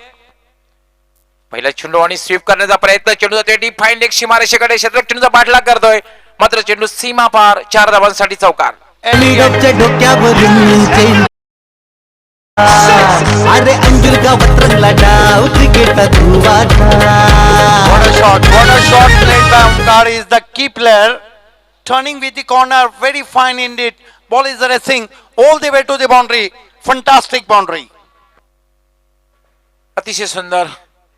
पहिला चेंडू आणि स्वीप करण्याचा प्रयत्न. चेंडू जाते डीप फाईन लेग सीमारेषेकडे. क्षेत्ररक्षक चेंडूचा पाठलाग करतोय, मात्र चेंडू सीमा पार. 4 धावांसाठी चौकार. नीरजच्या डोक्यावरून अरे अंजुर गावात रंगला डाव क्रिकेटचा धुवाटा What a shot! What a shot played by Omkar. He is the key player. Turning with the corner, very fine indeed. Ball is racing all the way to the boundary. Fantastic boundary. अतिशय सुंदर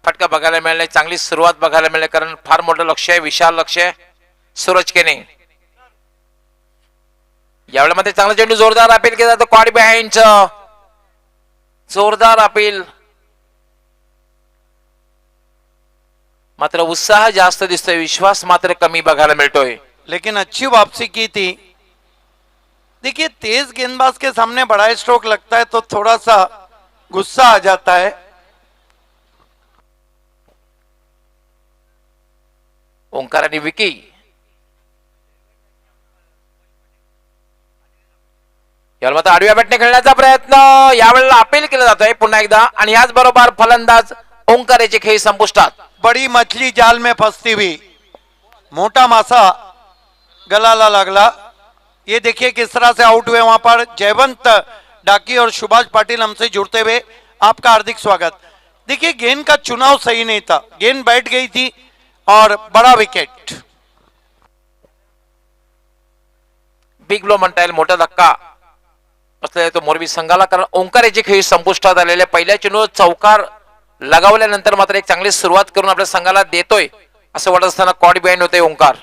फटका बघायला मिळाले, चांगली सुरुवात बघायला मिळाली, कारण फार मोठं लक्ष आहे, विशाल लक्ष आहे सूरज केने. यावेळी मध्ये चांगला चेंडू जोरदार अपील केला जातो, कॉड बिहाइंड जोरदार अपील. मात्र उत्साह जास्त दिसतोय, विश्वास मात्र कमी बघायला मिळतोय. लेकिन अच्छी वापसी की थी. देखिए तेज गेंदबाज के सामने बड़ा स्ट्रोक लगता है तो थोड़ा सा गुस्सा आ जाता है. ओंकार आणि विकी यावेळी मात्र आडव्या बॅटने खेळण्याचा प्रयत्न, यावेळेला अपील केला जातोय पुन्हा एकदा, आणि याच बरोबर फलंदाज ओंकार याचे खेळ संपुष्टात. बड़ी मछली जाल में फंसती हुई, मोटा मासा गला लगला. ये देखिए किस तरह से आउट हुए वहां पर जयवंत डाकी और सुभाष पाटिल हमसे जुड़ते हुए. आपका हार्दिक स्वागत. देखिए गेंद का चुनाव सही नहीं था, गेंद बैठ गई थी और बड़ा विकेट. बिग ब्लो म्हणता येईल, मोठा धक्का असलेला तो मोरबी संघाला, कारण ओंकार याचे खेळ संपुष्टात आलेले. पहिल्या चेंडूवर चौकार लगावल्यानंतर मात्र एक चांगली सुरुवात करून आपल्या संघाला देतोय असं वाटत असताना कॉड बिहाइंड होते ओंकार.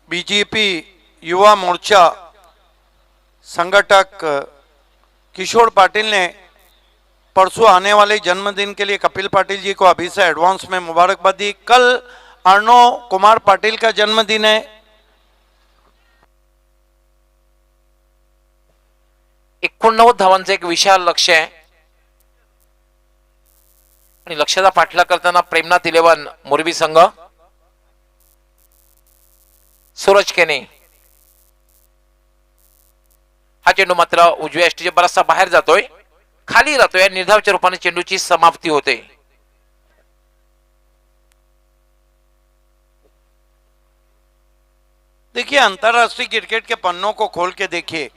बीजेपी युवा मोर्चा संगठक किशोर पाटिल ने परसों आने वाले जन्मदिन के लिए कपिल पाटिल जी को अभी से एडवांस में मुबारकबाद दी. कल अर्णव कुमार पाटिल का जन्मदिन है. 89 धावांचं एक विशाल लक्ष आहे, आणि लक्ष्याचा पाठलाग करताना प्रेमनाथ 11 मोरबी संघ. सूरज केने हा चेंडू मात्र उजव्या यष्टीच्या बराचसा बाहेर जातोय, खाली राहतोय, निर्धावच्या रूपाने चेंडूची समाप्ती होते. देखिए अंतरराष्ट्रीय क्रिकेट के पन्नों को खोल के देखिए,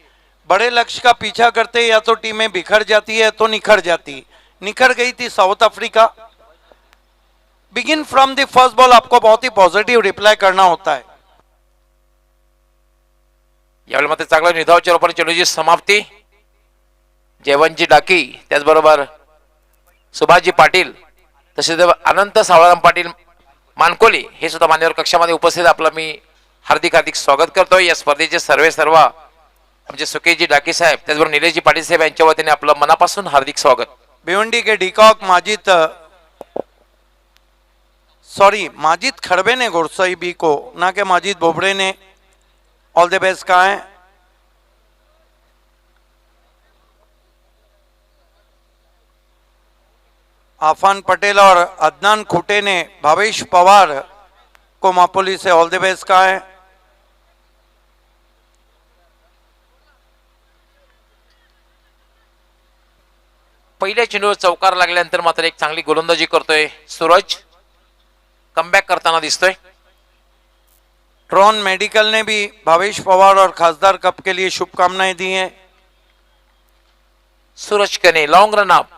बड़े लक्ष्य का पीछा करते या तो टीमें बिखर जाती है तो निखर जाती. निखर गई थी south Africa. Begin from the first ball आपको बहुत ही पॉजिटिव रिप्लाई करना होता है. यावेळी मात्र चांगला निर्धावच्या रूपाने चेंडूची समाप्ती. जयवंतजी डाकी, त्याचबरोबर सुभाषजी पाटील, तसेच अनंत सावळाराम पाटील मानकोली हे सुद्धा मान्यवर कक्षामध्ये उपस्थित. आपलं मी हार्दिक स्वागत करतोय. या स्पर्धेचे सर्व आमचे सुकेशजी डाकी साहेब, त्याचबरोबर निलेशजी पाटील साहेब यांच्या वतीने आपलं मनापासून हार्दिक स्वागत. भिवंडी के डिकॉक माजिद खड़बे ने घुड़सई बी को, ना के माजिद बोबड़े ने. ऑल द बेस्ट कहा है. आफान पटेल और अदनान खुटे ने भावेश पवार को मापोली से ऑल द बेस्ट कहा है. पहिल्या चेंडूवर चौकार लागल्यानंतर मात्र एक चांगली गोलंदाजी करतोय सूरज, कमबॅक करताना दिसतोय. ट्रॉन मेडिकल ने भी भावेश पवार और खासदार कप के लिए शुभकामनाएं दी हैं. सूरज केने लॉन्ग रन अप.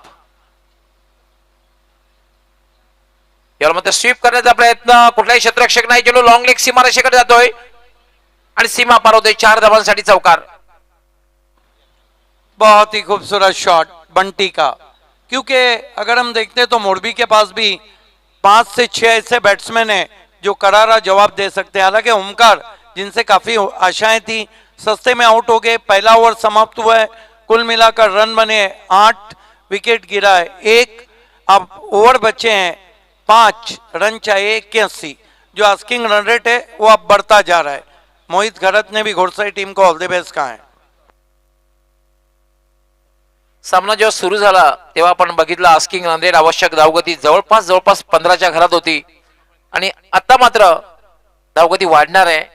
यावर मात्र स्वीप करण्याचा प्रयत्न, कुठलाही क्षेत्ररक्षक नाही, चेंडू लॉंग लेग सीमारेषेकडे जातोय आणि सीमा पार होतोय. 4 धावांसाठी चौकार. बहुत ही खूबसूरत शॉट बंटी का, क्योंकि अगर हम देखते तो मोरबी के पास भी 5 से 6 ऐसे बैट्समैन हैं जो करारा जवाब दे सकते हैं. हालांकि ओमकार जिनसे काफी आशाएं थी, सस्ते में आउट हो गए. पहला ओवर समाप्त हुआ है, कुल मिलाकर रन बने 8, विकेट गिरा है 1. अब ओवर बचे हैं 5, रन चाहिए 81. जो आस्किंग रन रेट है वो अब बढ़ता जा रहा है. मोहित घरत ने भी घोड़साई टीम को ऑल द बेस्ट कहा है. सामना जेव्हा सुरू झाला तेव्हा आपण बघितलं आस्किंग रन रेट, आवश्यक धावगती जवळपास 15च्या घरात होती, आणि आता मात्र धावगती वाढणार आहे.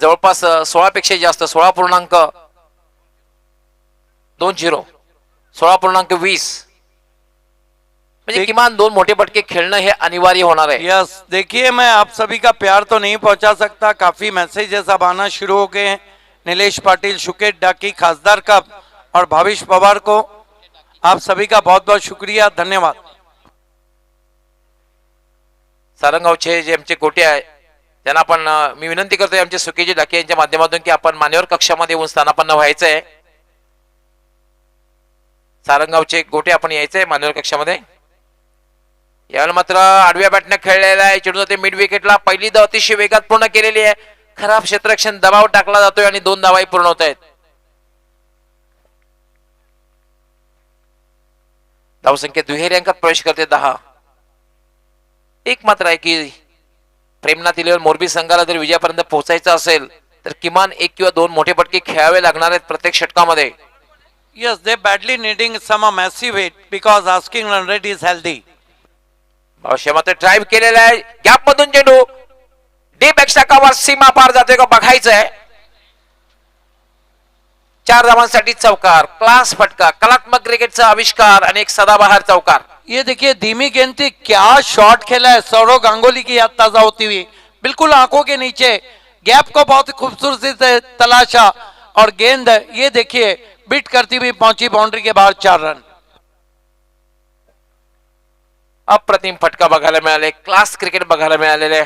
जवळपास 16 पेक्षा जास्त, 16.20, 16.20, म्हणजे किमान 2 मोठे फटके खेळणं हे अनिवार्य होणार आहे. यस, देखिए मैं आप सभी का प्यार तो नहीं पहुंचा सकता, काफी मैसेजेस अब आना शुरू हो गए हैं. नीलेश पाटिल, सुकेत डाकी, खासदार कप और भाविश पवार को आप सभी का बहुत बहुत शुक्रिया, धन्यवाद। सारंगावचे जे आमचे गोटे आहे त्यांना आपण मी विनंती करतोय आमचे सुकेजी डाके यांच्या माध्यमातून की आपण मान्यवर कक्षामध्ये येऊन स्थानापन्न व्हायचंय. सारंगावचे गोटे आपण यायचंय मान्यवर कक्षामध्ये. यावेळेला मात्र आडव्या बॅटने खेळलेला आहे चेंडू ते मिड विकेटला. पहिली धाव अतिशय वेगात पूर्ण केलेली आहे. खराब क्षेत्ररक्षण दबाव टाकला जातोय आणि 2 धावाही पूर्ण होत आहेत. धावसंख्या दुहेरी अंकात प्रवेश करते 10. एक मात्र आहे की प्रेमनाथ इलेव्हन मोरबी संघाला जर विजयापर्यंत पोहोचायचं असेल तर किमान 1 किंवा 2 मोठे फटके खेळावे लागणार आहेत प्रत्येक षटकामध्ये. Yes, they badly needing some massive hit because asking run rate is healthy. अवश्य मात्र ड्राईव्ह केलेला आहे. गॅप मधून चेंडू डीप एक्स्ट्रा सीमा पार जातोय का बघायचं आहे. 4 धावांसाठी चौकार. क्लास फटका, कलात्मक क्रिकेटचा आविष्कार आणि एक सदाबहार चौकार. ये देखिए धीमी गेंद थी, क्या शॉट खेला है सौरव गांगुली की याद ताजा होती हुई, बिल्कुल आंखों के नीचे गैप को बहुत खूबसूरती से तलाशा और गेंद ये देखिए बीट करती हुई पहुंची बाउंड्री के बाहर 4 रन. अप्रतिम फटका बघायला मिळाले. क्लास क्रिकेट बघायला मिळालेले.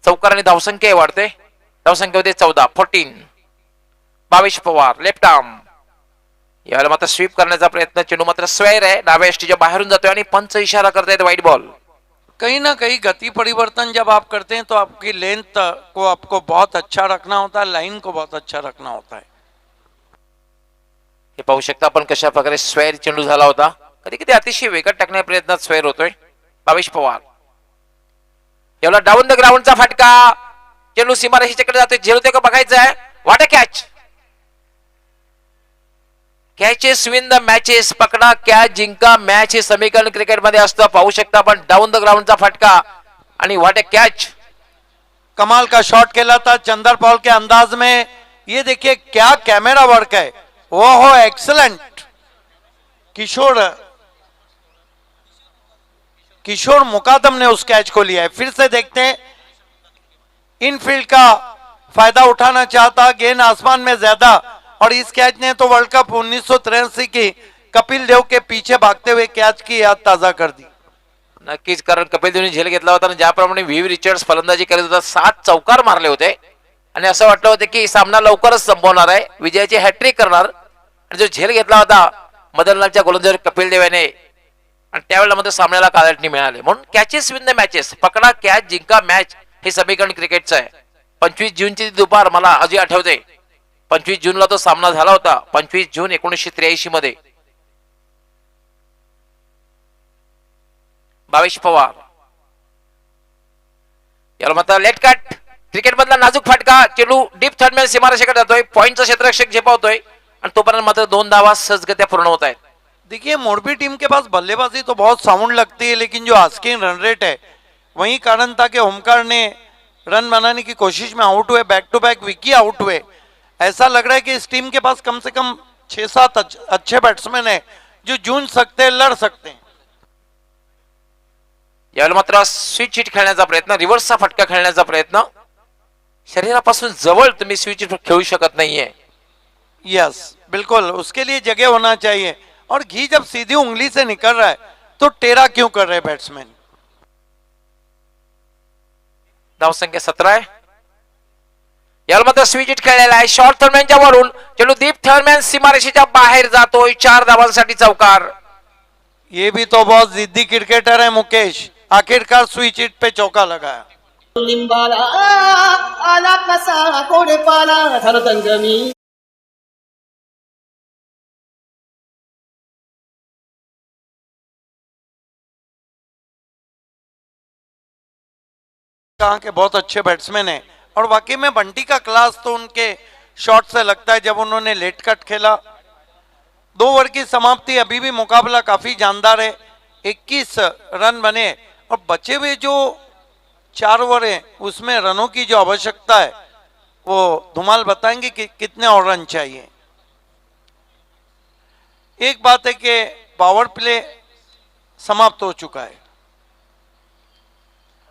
चौकार आणि धावसंख्या वाढते. धावसंख्या होते 14. Bhavish Pawar left arm. यावेळेला मात्र स्वीप करण्याचा प्रयत्न. चेंडू मात्र स्वैर आहे. डाव्या एसटीच्या बाहेरून जातोय आणि पंच इशारा करतायत वाईट बॉल. कहीं ना कहीं गति परिवर्तन जब आप करते हैं तो आपकी लेंथ को आपको बहुत अच्छा रखना होता है, लाइन को बहुत अच्छा रखना होता है. हे पाहू शकता आपण कशा प्रकारे स्वैर चेंडू झाला होता. कधी कधी अतिशय वेगात टाकण्याच्या प्रयत्नात स्वैर होतोय. भाविश पवार एवढा डाऊन द ग्राउंडचा फटका. चेंडू सीमारेषेकडे जातोय. झेलतोय का बघायचं आहे. वाट catch. Catches win the matches. पकडा कॅच जिंका मॅच हे समीकरण क्रिकेटमध्ये असतं. पाहू शकता आपण डाऊन द ग्राउंडचा फटका आणि व्हाट अ कॅच. कमाल का शॉट खेला था चंदर पॉल के अंदाज में. ये देखिए क्या कैमरा वर्क है. वो हो एक्सलेंट. किशोर मुकादम ने उस कैच को लिया है. फिर से देखते हैं. इनफील्ड का फायदा उठाना चाहता, गेंद आसमान में ज्यादा, और इस कैच ने तो वर्ल्ड कप 1983 की कपिल देव के पीछे भागते हुए कैच की याद ताजा कर दी. नक्कीच, कारण कपिल देवने झेल घेतला होता आणि ज्याप्रमाणे व्ही रिचर्ड्स फलंदाजी करत होता 7 चौकार मारले होते आणि असं वाटलं होतं की सामना लवकरच संपवणार आहे, विजयाची हॅट्रिक करणार. आणि जो झेल घेतला होता मदनलालच्या गोलंदाज कपिल देव याने आणि त्यावेळेला मध्ये सामन्याला काळजी मिळाली. म्हणून कॅचेस विन द मॅचेस. पकडा कॅच जिंका मॅच हे समीकरण क्रिकेटचं आहे. 25 जूनची दुपार मला अजून आठवते. 25 जूनला तो सामना झाला होता. 25 जून 1983 मध्ये. भाविश पवार याला मात्र लेट कट. क्रिकेट मधला नाजूक फटका. चेंडू डीप थर्डमॅन सीमारेषेकडे जातोय. पॉइंटचा क्षेत्ररक्षक झेपावतोय आणि तोपर्यंत मात्र 2 धावा सहजगत्या पूर्ण होत आहेत. देखिए मोरबी टीम के पास बल्लेबाजी तो बहुत साउंड लगती है, लेकिन जो आस्किंग रन रेट है वही कारण था कि होमकार ने रन बनाने की कोशिश में आउट हुए. बैक टू बैक विकी आउट हुए. ऐसा लग रहा है कि इस टीम के पास कम से कम 6-7 अच्छे बैट्समैन हैं जो जूझ सकते हैं, लड़ सकते हैं. यावेळेला मात्र स्विच हिट खेळण्याचा प्रयत्न, रिव्हर्सचा फटका खेळण्याचा प्रयत्न. शरीरापासून जवळ तुम्ही स्विच हिट खेळू शकत नाहीये. यस बिल्कुल, उसके लिए जगह होना चाहिए. और घी जब सीधी उंगली से निकल रहा है तो टेढ़ा क्यों कर रहे बैट्समैन. धावसंख्या 17 आहे. याला मात्र स्विच हिट खेळलेला आहे. शॉर्ट थर्डमॅनच्या वरून चेंडू दीप थर्डमॅन सीमारेषेच्या बाहेर जातोय. 4 धावांसाठी चौकार. ये भी तो बहुत जिद्दी क्रिकेटर है मुकेश. आखिरकार स्विच हिट पे चौका लगाया. लिंबाला आला कसा कोडेपाला धरतंगमी. कहाँ के बहुत अच्छे बैट्समैन हैं और वाकई में बंटी का क्लास तो उनके शॉट से लगता है. जब उन्होंने लेट कट खेला, 2 ओवर की समाप्ति, अभी भी मुकाबला काफी जानदार है. 21 रन बने और बचे हुए जो 4 ओवर हैं उसमें रनों की जो आवश्यकता है वो धुमाल बताएंगे कि कितने और रन चाहिए. एक बात है कि पावर प्ले समाप्त हो चुका है.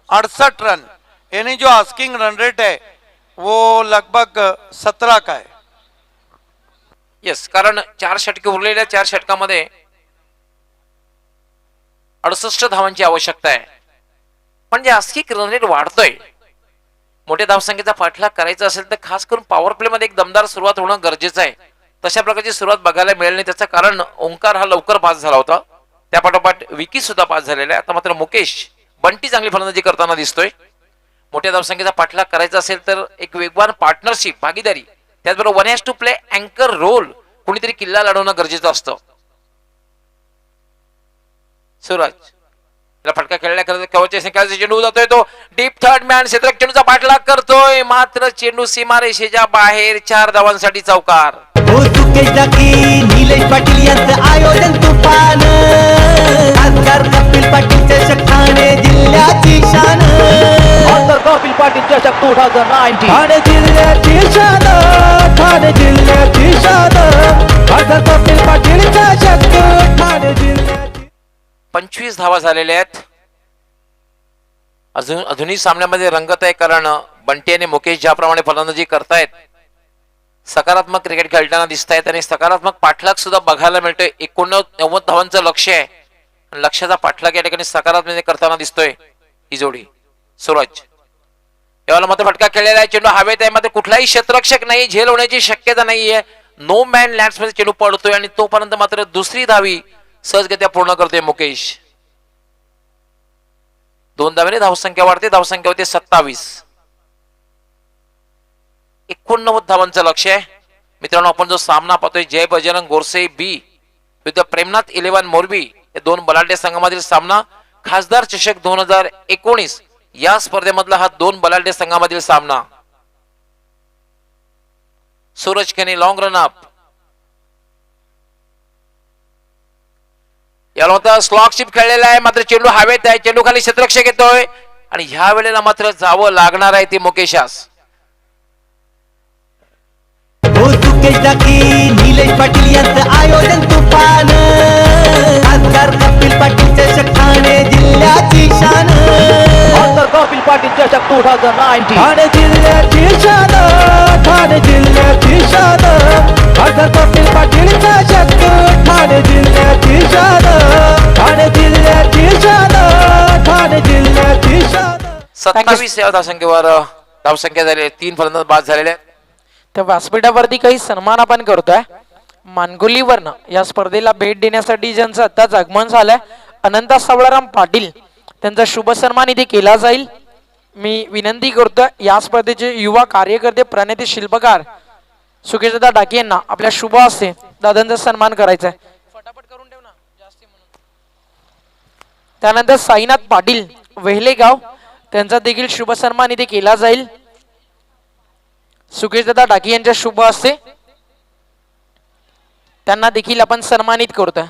68 रन, यानी जो आस्किंग रन रेट है वो लगभग 17 का है. येस, कारण 4 षटके उरलेल्या 4 षटकामध्ये 68 धावांची आवश्यकता आहे. म्हणजे जास्ती रन रेट वाढतोय. मोठ्या धावसंख्येचा पाठलाग करायचा असेल तर खास करून पॉवर प्ले मध्ये एक दमदार सुरुवात होणं गरजेचं आहे. तशा प्रकारची सुरुवात बघायला मिळेल नाही. त्याचं कारण ओंकार हा लवकर पास झाला होता, त्या पाठोपाठ विकी सुद्धा पास झालेला आहे. आता मात्र मुकेश बंटी चांगली फलंदाजी करताना दिसतोय. मोठ्या धावसंख्येचा पाठलाग करायचा असेल तर एक वेगवान पार्टनरशिप भागीदारी, त्याचबरोबर 1 has to प्ले अँकर रोल, कुणीतरी किल्ला लढवणं गरजेचं असतं. सूरज फटका खेळल्या कवचे चेंडू जातोय, तो डीप थर्ड मॅन क्षेत्रक चेंडूचा पाठलाग करतोय, मात्र चेंडू सीमारेषेच्या बाहेर. 4 धावांसाठी चौकार. हो सुकेश डाकी निलेश पाटील यांचं आयोजन तुफान, खासदार कपिल पाटील चषक ठाणे जिल्ह्याची शान, कपिल पाटील चषक 2019 ठाणे जिल्ह्याची शान, ठाणे जिल्ह्याची शान, खासदार कपिल पाटील चषक ठाणे जिल्ह्याची. 25 धावा झालेल्या आहेत. अजूनही सामन्यामध्ये रंगत आहे, कारण बंटी आणि मुकेश ज्याप्रमाणे फलंदाजी करतायत, सकारात्मक क्रिकेट खेळताना दिसत आहेत आणि सकारात्मक पाठलाग सुद्धा बघायला मिळतोय. 89 धावांचं लक्ष आहे, लक्ष्याचा पाठलाग या ठिकाणी सकारात्मक करताना दिसतोय ही जोडी. सूरज यावेळेला मात्र फटका खेळलेला आहे, चेंडू हवेत आहे, मात्र कुठलाही क्षेत्ररक्षक नाही, झेल होण्याची शक्यता नाहीये. नो मॅन लँड्स मध्ये चेंडू पडतोय आणि तोपर्यंत मात्र दुसरी धावी सहजगत्या पूर्ण करतोय मुकेश. 2 धावेने धावसंख्या वाढते, धावसंख्या होते 27. 89 धावांचं लक्ष आहे. मित्रांनो, आपण जो सामना पाहतोय जय बजरंग गोरसे बी विरुद्ध प्रेमनाथ 11 मोरबी या 2 बलाढ्य संघामधील सामना, खासदार चषक 2019 या स्पर्धेमधला हा 2 बलाढ्य संघामधील सामना. सूरज केने लॉंग रन अप, याला होता स्लॉगशिप खेळलेला आहे, मात्र चेंडू हवेत आहे, चेंडू खाली क्षेत्ररक्षक येतोय आणि ह्या वेळेला मात्र जावं लागणार आहे ते मुकेशास. हो सुकेश डाकी निलेश पाटील यांचं आयोजन तुफान, खासदार कपिल पाटील चषक ठाणे जिल्ह्याची शान, कपिल पाटील चषक 2019 ठाणे जिल्ह्याची शान, ठाणे जिल्ह्याची शान, खासदार कपिल पाटील चषक ठाणे जिल्ह्याची शान, ठाणे जिल्ह्याची शान, ठाणे जिल्ह्याची शान. 27 या धावसंख्येवर धावसंख्या झाली, 3 फलंदाज बाद झालेले आहेत. त्या व्यासपीठावरती काही सन्मान आपण करतोय. मानगुलीवरनं या स्पर्धेला भेट देण्यासाठी ज्यांचं आताच आगमन झालंय, अनंता सावळाराम पाटील, त्यांचा शुभ सन्मान इथे केला जाईल. मी विनंती करतोय या स्पर्धेचे युवा कार्यकर्ते, प्रणेते, शिल्पकार सुकेशदा डाके यांना आपल्या शुभ हस्ते दादांचा सन्मान करायचा आहे. फटाफट करून ठेव ना, जास्ती म्हणून. त्यानंतर साईनाथ पाटील वेहलेगाव, त्यांचा देखील शुभ सन्मान इथे केला जाईल. सुकेशदादा डाकी यांच्या शुभ हस्ते त्यांना देखील आपण सन्मानित करतोय.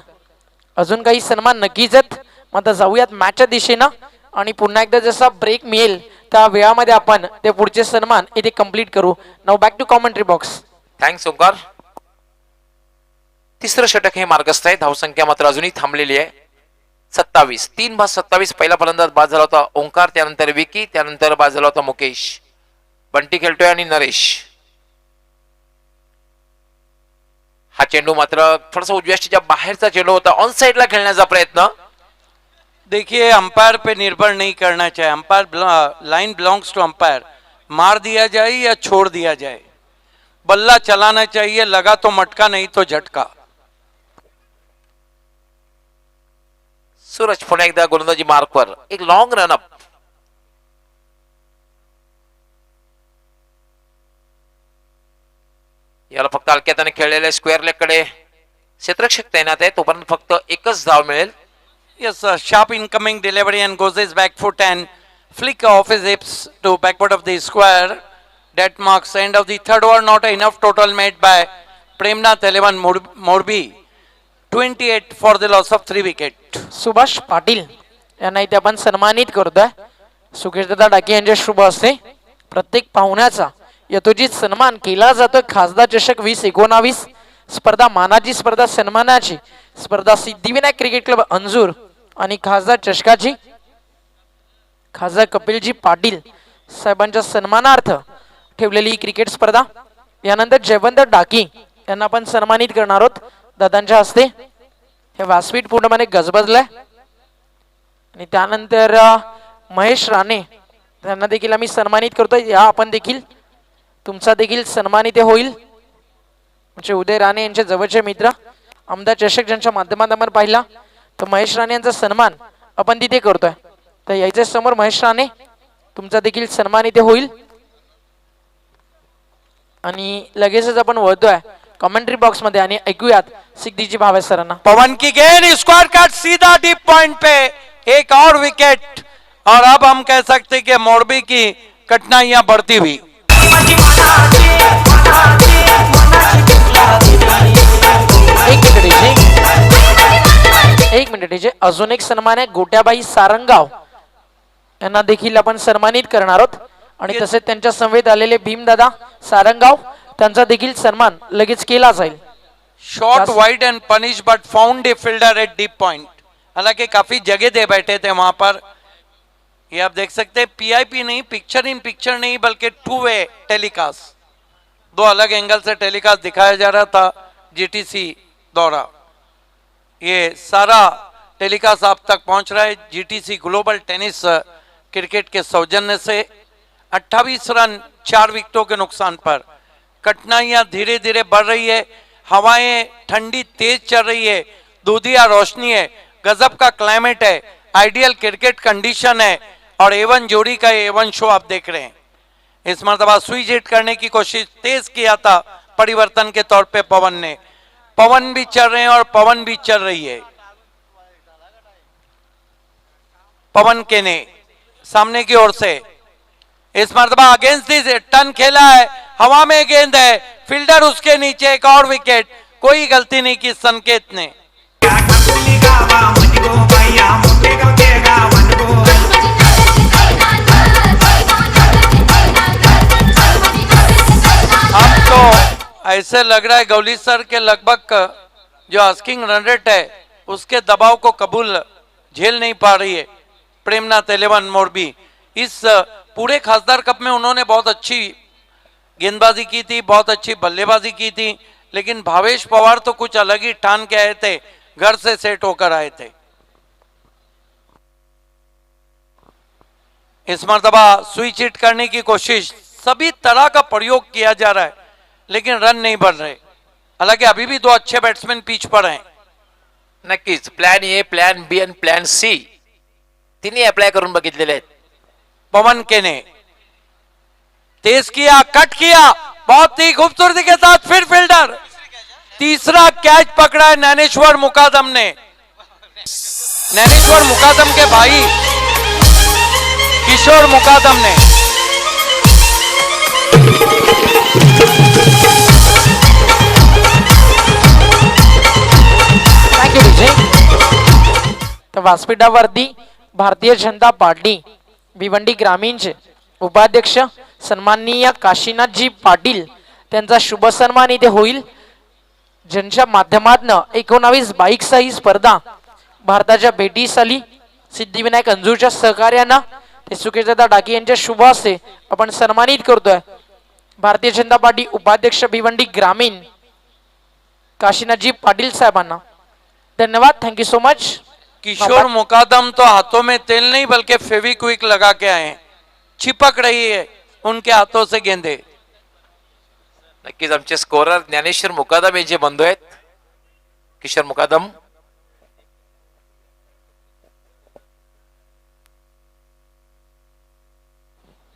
अजून काही सन्मान नक्कीच आहेत. आता जाऊयात मॅचच्या दिशेनं आणि पुन्हा एकदा जसा ब्रेक मिळेल त्या वेळामध्ये आपण ते पुढचे सन्मान इथे कंप्लीट करू. Now back to commentary box. Thanks Omkar. तिसरं षटक हे मार्गस्थ आहे, धावसंख्या मात्र अजूनही थांबलेली आहे 27. 3/27 पहिला फलंदाज बाद झाला होता ओंकार, त्यानंतर विकी, त्यानंतर बाद झाला होता मुकेश. बंटी खेळतोय आणि नरेश. हा चेंडू मात्र थोडासा उजव्या बाहेरचा चेंडू होता, ऑन साइडला खेळण्याचा प्रयत्न. देखिए, अंपायर पे निर्भर नहीं करना चाहिए. Umpire line belongs to umpire. मार दिया जाए या छोड़ दिया जाए, बल्ला चलाना चाहिए. लगा तो मटका, नहीं तो झटका. सूरज पुन्हा एकदा गोलंदाजी मार्कवर, एक लॉंग रनअप. याला फक्त हलक्यात खेळलेल्या स्क्वेअर लेग कडे क्षेत्ररक्षक तैनात आहे, तोपर्यंत फक्त एकच धाव मिळेल. Yes, sir. Sharp incoming delivery and goes his back foot and flick off his hips to backward of the square. That marks the end of the third over. Not enough total made by Premnath 11 Morbi. 28 for the loss of 3 wicket. Subhash Patil यांना इथे आपण सन्मानित करतोय. सुकेशदादा डाके यांच्या शुभ हस्ते प्रत्येक पाहुण्याचा यथोचित सन्मान केला जातोय. खासदार चषक 2019 स्पर्धा, मानाची स्पर्धा, सन्मानाची स्पर्धा, सिद्धिविनायक क्रिकेट क्लब अंजूर आणि खासदार चषकाची खासदार कपिलजी पाटील साहेबांच्या सन्मानार्थ ठेवलेली ही क्रिकेट स्पर्धा. यानंतर जयवंत डाकी यांना आपण सन्मानित करणार आहोत दादांच्या हस्ते. हे व्यासपीठ पूर्णपणे गजबजलंय. आणि त्यानंतर महेश राणे त्यांना देखील आम्ही सन्मानित करतोय. या आपण देखील तुमचा देखील सन्मानित होईल. म्हणजे उदय राणे यांचे जवळचे मित्र आमदार चषक ज्यांच्या माध्यमातून आपण पाहिला, तर महेश राणे यांचा सन्मान आपण तिथे करतोय. तर यायच्या समोर महेश राणे तुमचा देखील सन्मान इथे होईल. आणि लगेचच आपण वळतोय कमेंट्री बॉक्स मध्ये आणि ऐकूयात सिद्धीजी भावे सरांना. पवन की गेंद, स्क्वायर कट सीधा डीप पॉइंट पे, एक और विकेट. और अब हम कह सकते कि मोरबी की कठिनाइयां बढ़ती हुई. एक मिनिट जे अजून एक सन्मान आहे गोट्याबाई सारंगाव यांना देखील आपण सन्मानित करणार आहोत. आणि तसेच त्यांच्या समवेत आलेले भीमदादा सारंगाव त्यांचा देखील सन्मान लगेच केला जाईल. Shot wide and punish but found a fielder at deep point. हालांकि काफी जगह दे बैठे थे वहां पर. ये आप देख सकते हैं पीआईपी नहीं, पिक्चर इन पिक्चर नहीं, बल्कि 2 वे टेलीकास्ट, 2 अलग एंगल से टेलीकास्ट दिखाया जा रहा था जीटीसी द्वारा. ये सारा टेलीकास्ट आप तक पहुंच रहा है जीटीसी ग्लोबल टेनिस क्रिकेट के सौजन्य से. 28 रन 4 विकेटों के नुकसान पर. कठिनाइयां धीरे धीरे बढ़ रही है. हवाएं ठंडी तेज चल रही है. दूधिया रोशनी है. गजब का क्लाइमेट है. आइडियल क्रिकेट कंडीशन है. और एवन जोड़ी का एवन शो आप देख रहे हैं. इस मरतबा स्विच हिट करने की कोशिश तेज किया था परिवर्तन के तौर पे पवन ने. पवन भी चल रहे हैं और पवन भी चल रही है. पवन के ने सामने की ओर से इस मरतबा अगेंस्ट दिस टर्न खेला है. हवा में गेंद है, फील्डर उसके नीचे, एक और विकेट. कोई गलती नहीं की संकेत ने. अब तो ऐसे लग रहा है गौली सर के लगभग जो आस्किंग रन रेट है उसके दबाव को कबूल झेल नहीं पा रही है प्रेमनाथ 11 मोरबी. इस पूरे खासदार कप में उन्होंने बहुत अच्छी गेंदबाजी की थी, बहुत अच्छी बल्लेबाजी की थी, लेकिन भावेश पवार तो कुछ अलग ही ठान के आए थे, घर से सेट होकर आए थे. इस मरतबा स्विच हिट करने की कोशिश, सभी तरह का प्रयोग किया जा रहा है लेकिन रन नहीं बन रहे. हालांकि अभी भी 2 अच्छे बैट्समैन पिच पर हैं. नक्कीच प्लॅन ए, प्लॅन बी आणि प्लॅन सी तिन्ही अप्लाय करून बघितलेले आहेत. पवन के ने तेज किया, कट किया, बहुत ही खूबसूरती के साथ फिर फील्डर. तीसरा कैच पकड़ा है ज्ञानेश्वर मुकादम ने. ज्ञानेश्वर मुकादम के भाई किशोर मुकादम ने. थँक्यू विजय. तर व्यासपीठावरती भारतीय जनता पार्टी भिवंडी ग्रामीणचे उपाध्यक्ष सन्माननीय काशीनाथजी पाटील त्यांचा शुभ सन्मान इथे होईल, ज्यांच्या माध्यमातून 19 बाईकचा ही स्पर्धा भारताच्या भेटीस आली. सिद्धिविनायक अंजूरच्या सहकार्यानं ते सुकेशदादा डाके यांच्या शुभ हस्ते आपण सन्मानित करतोय भारतीय जनता पार्टी उपाध्यक्ष भिवंडी ग्रामीण काशीनाथजी पाटील साहेबांना. धन्यवाद. Thank you so much. Kishor Mukadam तो हाथों में तेल नहीं बल्कि फेविक्विक लगा के आए हैं. चिपक रही है उनके हाथों से गेंदे. नक्कीच आमचे स्कोरर ज्ञानेश्वर मुकादम हे जे बंधू आहेत, किशोर मुकादम.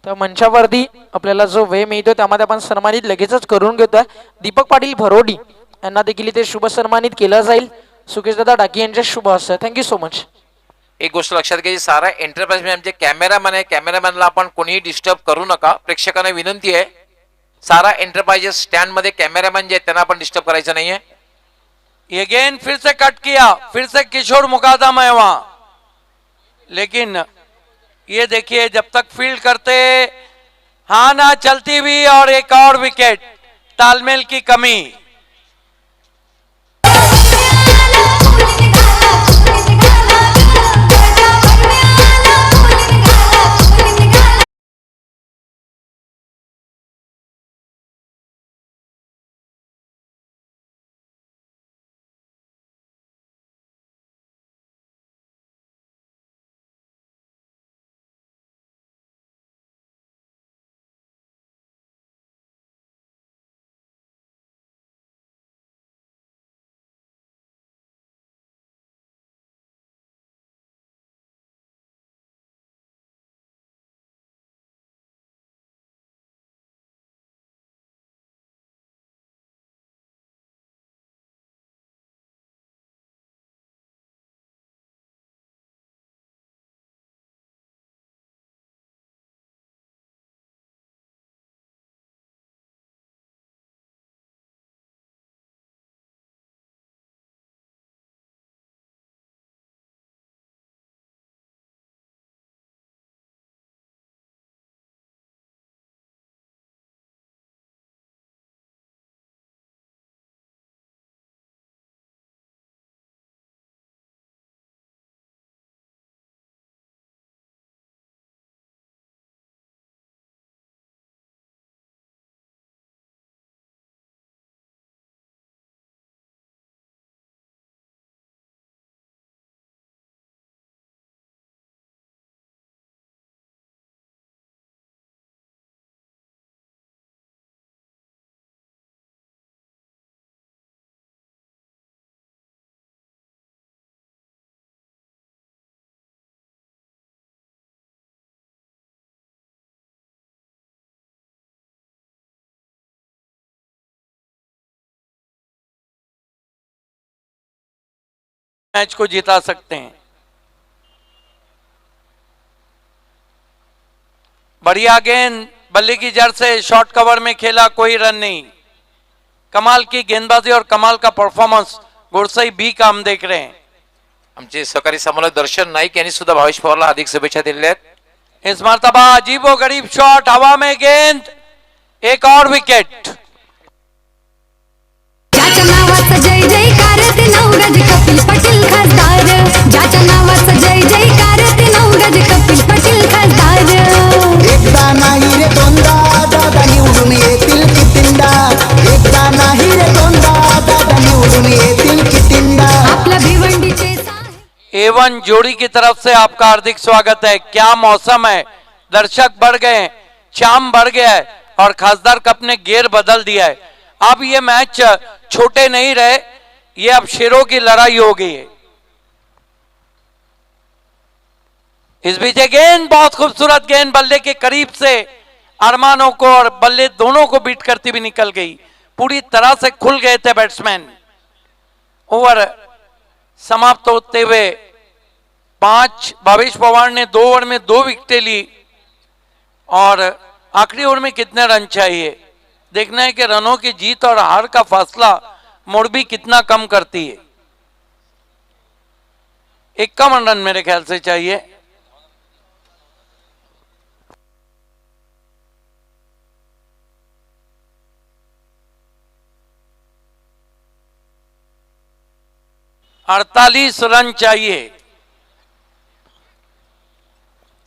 तर मंचावरती आपल्याला जो वेळ मिळतो त्यामध्ये आपण सन्मानित लगेचच करून घेतोय. दीपक पाटील भरोडी यांना देखील इथे शुभ सन्मानित केलं जाईल सुकेशदादा डाके यांच्या शुभ हस्ते. Thank you so much. एक गोष्ट लक्षात घ्यायची, सारा एंटरप्राइज मध्ये आमचे कॅमेरामॅन आहे, कॅमेरामॅनला आपण कोणीही डिस्टर्ब करू नका. प्रेक्षकांना विनंती आहे, सारा एंटरप्राइजेस स्टैंड में कैमरामैन जो है अपन डिस्टर्ब करायचं नहीं है. ये गेंद फिर से कट किया, फिर से किशोर मुकादम है वहां. लेकिन ये देखिए जब तक फील्ड करते हाँ ना चलती हुई और एक और विकेट. तालमेल की कमी. मैच को जिता सकते हैं। बढ़िया गेंद, बल्ले की जड़ से शॉर्ट कवर में खेला, कोई रन नहीं। कमाल की गेंदबाजी और कमाल का परफॉर्मन्स गुरसई बी का हम देख रहे हैं। आमचे सहकारी समन्वयक दर्शन नाईक यांनी सुद्धा भावेश पवारला हार्दिक शुभेच्छा दिलेल्या आहेत। इस मर्तबा अजीबो गरीब शॉट, हवा में गेंद, एक और विकेट। ज्याच्या नावाचं जय जयकार ते नवगज कपिल पाटील खासदार, ज्याच्या नावाचं जय जयकार ते नवगज कपिल पाटील खासदार। एकदा नाही रे दोनदा दादा निवडून येतील कितींदा, एकदा नाही रे दोनदा दादा निवडून येतील कितींदा। आपल्या भिवंडीचे एवन जोड़ी की तरफ से आपका हार्दिक स्वागत है। क्या मौसम है, दर्शक बढ़ गए, चाम बढ़ गया है और खासदार कप ने गेयर बदल दिया है। अब ये मैच छोटे नहीं रहे, ये अब शेरों की लड़ाई हो गई है। इस बीच गेंद, बहुत खूबसूरत गेंद, बल्ले के करीब से अरमानों को और बल्ले दोनों को बीट करती हुई निकल गई। पूरी तरह से खुल गए थे बैट्समैन। ओवर समाप्त होते हुए 5 भावेश पवार ने 2 ओवर में 2 विकेटें ली और आखिरी ओवर में कितने रन चाहिए देखना है कि रनों की जीत और हार का फासला मोरबी कितना कम करती है। 51 रन मेरे ख्याल से चाहिए। अड़तालीस रन चाहिए।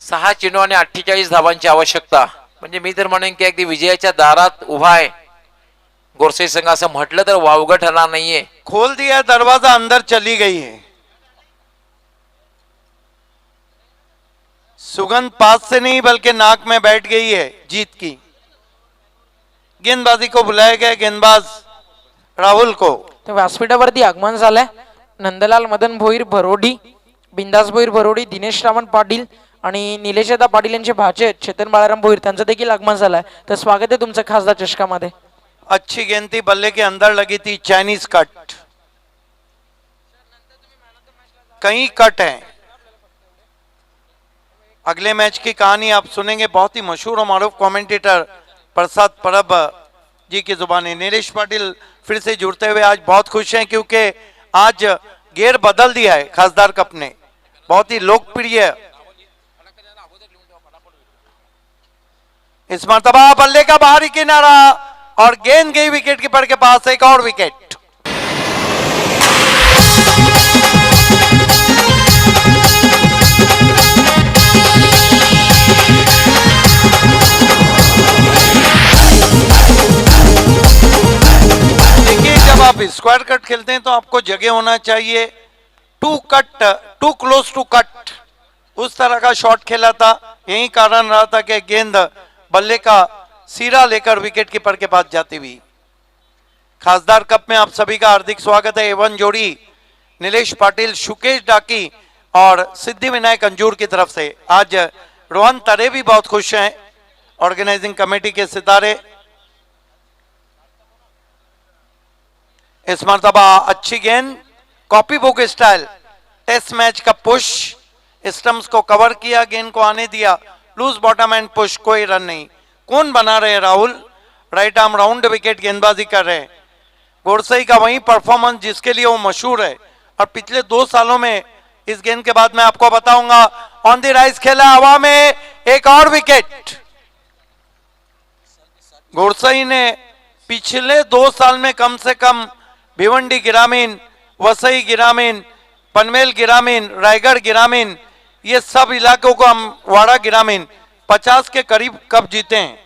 6 चेंडू आणि 48 धावांची आवश्यकता, म्हणजे मी तर म्हणेन की अगदी विजयाच्या दारात उभा आहे गोरसे संघ, असं म्हटलं तर वावगं ठरणार नाहीये। खोल दिया दरवाजा, अंदर चली गई है। सुगंध पास से नहीं बल्कि नाक में बैठ गई है जीत की। गेंदबाजी को बुलाया गया, गेंदबाज राहुल को। तर व्यासपीठावरती आगमन झालंय नंदलाल मदन भोईर भरोडी, बिंदास भोईर भरोडी, दिनेश रामन पाटील आणि निलेशदा पाटील यांचे भाचे चेतन बाळाराम भोईर, त्यांचं देखील आगमन झालंय। तर स्वागत आहे तुमचं खासदार चषकामध्ये। अच्छी गेंद थी, बल्ले के अंदर लगी थी, चाइनीज कट, कई कट है। अगले मैच की कहानी आप सुनेंगे बहुत ही मशहूर और मारूफ कमेंटेटर प्रसाद परब जी की जुबानी। नीलेश पाटिल फिर से जुड़ते हुए आज बहुत खुश हैं क्योंकि आज गेयर बदल दिया है खासदार कप ने, बहुत ही लोकप्रिय। इस मर्तबा बल्ले का बाहरी किनारा और गेंद गई विकेट कीपर के पास, एक और विकेट। देखिए जब आप स्क्वायर कट खेलते हैं तो आपको जगह होना चाहिए। टू क्लोज टू कट, उस तरह का शॉट खेला था। यही कारण रहा था कि गेंद बल्ले का सिरा लेकर विकेट कीपर के पास जाती हुई। खासदार कप में आप सभी का हार्दिक स्वागत है। एवन जोड़ी नीलेश पाटिल, शुकेश डाकी और सिद्धि विनायक अंजूर की तरफ से। आज रोहन तरे भी बहुत खुश हैं, ऑर्गेनाइजिंग कमेटी के सितारे। इस मर्तबा अच्छी गेंद, copy book style, test match का पुश, स्टम्प्स को कवर किया, गेंद को आने दिया, लूज बॉटम एंड पुश, कोई रन नहीं। कौन बना रहे Rahul, right arm round wicket गेंदबाजी कर रहे हैं। गोरसई का वही परफॉर्मेंस जिसके लिए वो मशहूर है और पिछले 2 सालों में इस गेंद के बाद मैं आपको बताऊंगा। ऑन द राइज खेला, हवा में, एक और विकेट। गोरसई ने पिछले 2 साल में कम से कम भिवंडी ग्रामीण, वसई ग्रामीण, पनवेल ग्रामीण, रायगढ़ ग्रामीण, ये सब इलाकों को हम वाड़ा ग्रामीण 50 के करीब कप जीते हैं।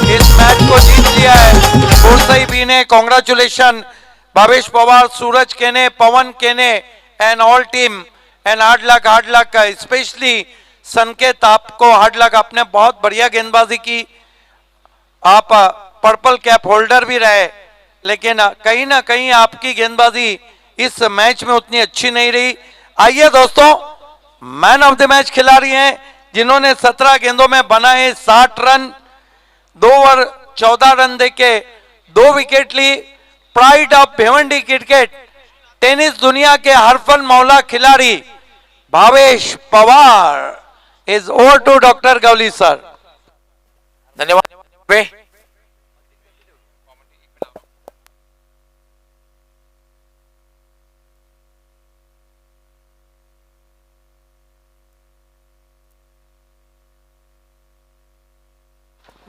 इस मैच को जीत लिया है गोरसई बी ने। कांग्रेचुलेशन भावेश पवार, सूरज केने, पवन केने, and all team and hard luck especially संकेत आपको हार्ड लक, आपने बहुत बढ़िया गेंदबाजी की, आप पर्पल कैप होल्डर भी रहे, लेकिन कहीं ना कहीं आपकी गेंदबाजी इस मैच में उतनी अच्छी नहीं रही। आइए दोस्तों, मैन ऑफ द मैच खिलाड़ी हैं जिन्होंने 17 गेंदों में बनाए 60 रन, 2 ओवर 14 रन देके 2 विकेट ली। Pride of Bhiwandi cricket, tennis दुनिया के हरफन मौला खिलाड़ी Bhavesh Pawar is over to doctor Gawali sir. धन्यवाद।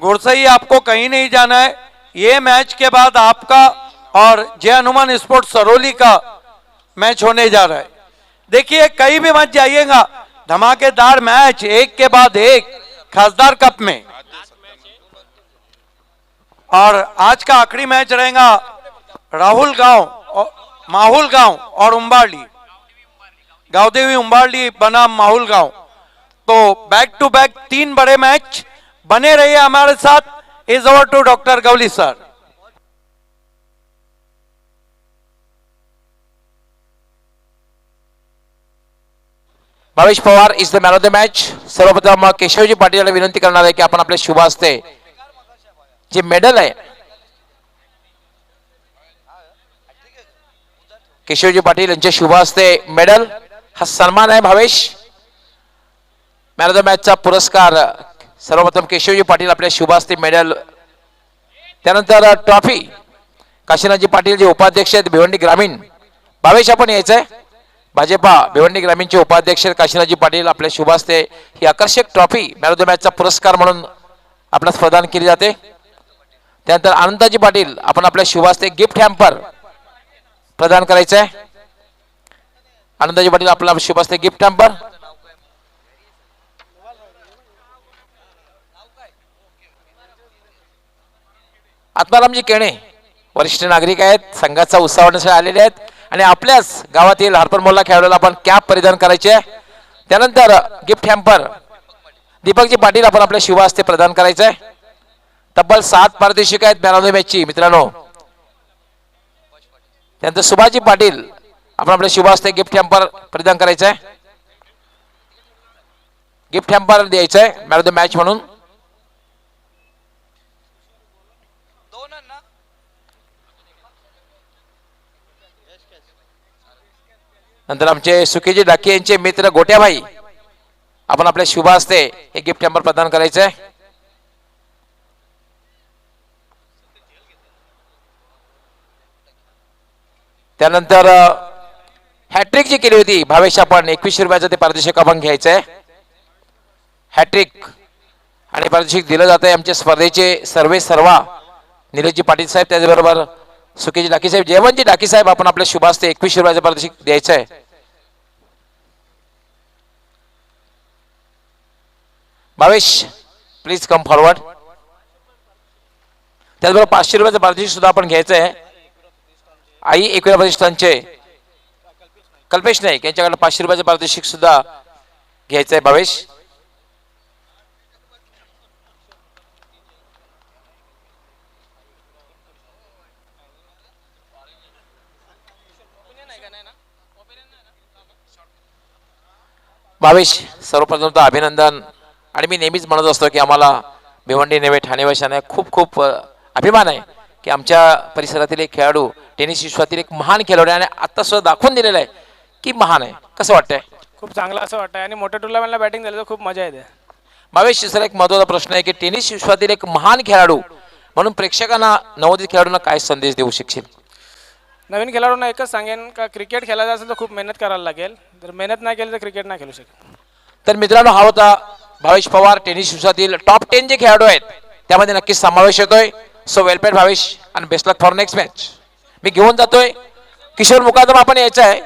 गुरसई, आपको कहीं नहीं जाना है, ये मैच के बाद आपका और जय हनुमान स्पोर्ट्स सरोली का मैच होने जा रहा है। देखिए, कहीं भी मत जाइएगा, धमाकेदार मैच एक के बाद एक खासदार कप में। और आज का आखिरी मैच रहेगा राहुल गांव, माहुल गांव और उम्बारली, गांवदेवी उम्बारली बनाम माहुल गांव। तो बैक टू बैक 3 बड़े मैच, बने रहिए हमारे साथ। Is over to doctor Gawali sir. Bhavesh Pawar is the man of the match. सर्वप्रथम केशवजी पाटील यांना विनंती करणार आहे की आपण आपले शुभ हस्ते जे मेडल आहे, केशवजी पाटील यांच्या शुभ हस्ते मेडल हा सन्मान आहे। भावेश, मॅन ऑफ द मॅचचा पुरस्कार सर्वप्रथम केशवजी पाटील आपल्या शुभ हस्ते मेडल, त्यानंतर ट्रॉफी काशीनाथजी पाटील जे उपाध्यक्ष आहेत भिवंडी ग्रामीण। भावेश, आपण यायचंय, भाजपा भिवंडी ग्रामीणचे उपाध्यक्ष काशीनाथजी पाटील आपल्या शुभ हस्ते ही आकर्षक ट्रॉफी मॅन ऑफ द मॅचचा पुरस्कार म्हणून आपल्यास प्रदान केली जाते। त्यानंतर आनंदाजी पाटील आपण आपल्या शुभ हस्ते गिफ्ट हॅम्पर प्रदान करायचं आहे। आनंदाजी पाटील आपला शुभ हस्ते गिफ्ट हॅम्पर। आत्मारामजी केणे वरिष्ठ नागरिक आहेत, संघाचा उत्साह वाढवण्यासाठी आलेले आहेत आणि आपल्याच गावातील हरपन मोल्ला खेळाडूला आपण कॅप परिधान करायचे आहे। त्यानंतर गिफ्ट हॅम्पर दीपकजी पाटील आपण आपल्या शुभ हस्ते प्रदान करायचं आहे। तब्बल 7 पारितोषिक आहेत मॅन ऑफ द मॅचची मित्रांनो। त्यानंतर सुभाषजी पाटील आपण आपल्या शुभ हस्ते गिफ्ट हॅम्पर प्रदान करायचं आहे, गिफ्ट हॅम्पर द्यायचं आहे मॅन ऑफ द मॅच म्हणून। नंतर आमचे सुखीजी डाके यांचे मित्र गोट्याभाई आपण आपल्या शुभ हस्ते हे गिफ्ट हॅम्पर प्रदान करायचं आहे। त्यानंतर हॅट्रिक जी केली होती भावेश, आपण 2100 रुपयाचं ते पारितोषिक आपण घ्यायचं आहे। हॅट्रिक आणि पारितोषिक दिलं जात आहे आमच्या स्पर्धेचे सर्वा निलेशजी पाटील साहेब, त्याचबरोबर सुखीजी डाकी साहेब, जयवंतजी डाकी साहेब आपण आपल्या शुभ हस्ते 2100 रुपयाचं पारितोषिक द्यायचं आहे। Bhavesh, please come forward. त्याचबरोबर 500 रुपयाचं पारितोषिक सुद्धा आपण घ्यायचं आहे। आई एकविरा प्रतिष्ठानचे कल्पेश नाईक यांच्याकडे 500 रुपयाचं पारितोषिक सुद्धा घ्यायचं आहे भावेश। भावेश, सर्वप्रथम तर अभिनंदन। आणि मी नेहमीच म्हणत असतो की आम्हाला भिवंडी नेवे ठाणे वैशाने खूप खूप अभिमान आहे की आमच्या परिसरातील एक खेळाडू टेनिस विश्वातील एक महान खेळाडू आहे आणि आता सुद्धा दाखवून दिलेलं आहे की महान आहे। कसं वाटतंय? खूप चांगलं असं वाटतंय आणि मोठ्या टुर्नामेंटला बॅटिंग झालं तर खूप मजा येते। भावेश, सर एक महत्त्वाचा प्रश्न आहे की टेनिस विश्वातील एक महान खेळाडू म्हणून प्रेक्षकांना, नवोदित खेळाडूंना काय संदेश देऊ शकशील? नवीन खेळाडूंना एकच सांगेन का क्रिकेट खेळायचं असेल तर खूप मेहनत करायला लागेल, जर मेहनत नाही केली तर क्रिकेट नाही खेळू शकत। तर मित्रांनो, हा होता भावेश पवार, टेनिस विश्वातील टॉप 10 जे खेळाडू आहेत त्यामध्ये नक्कीच समावेश होतोय। सो वेल प्लेड भावेश आणि best luck for next match. मी घेऊन जातोय किशोर मुकादम, आपण यायचं आहे।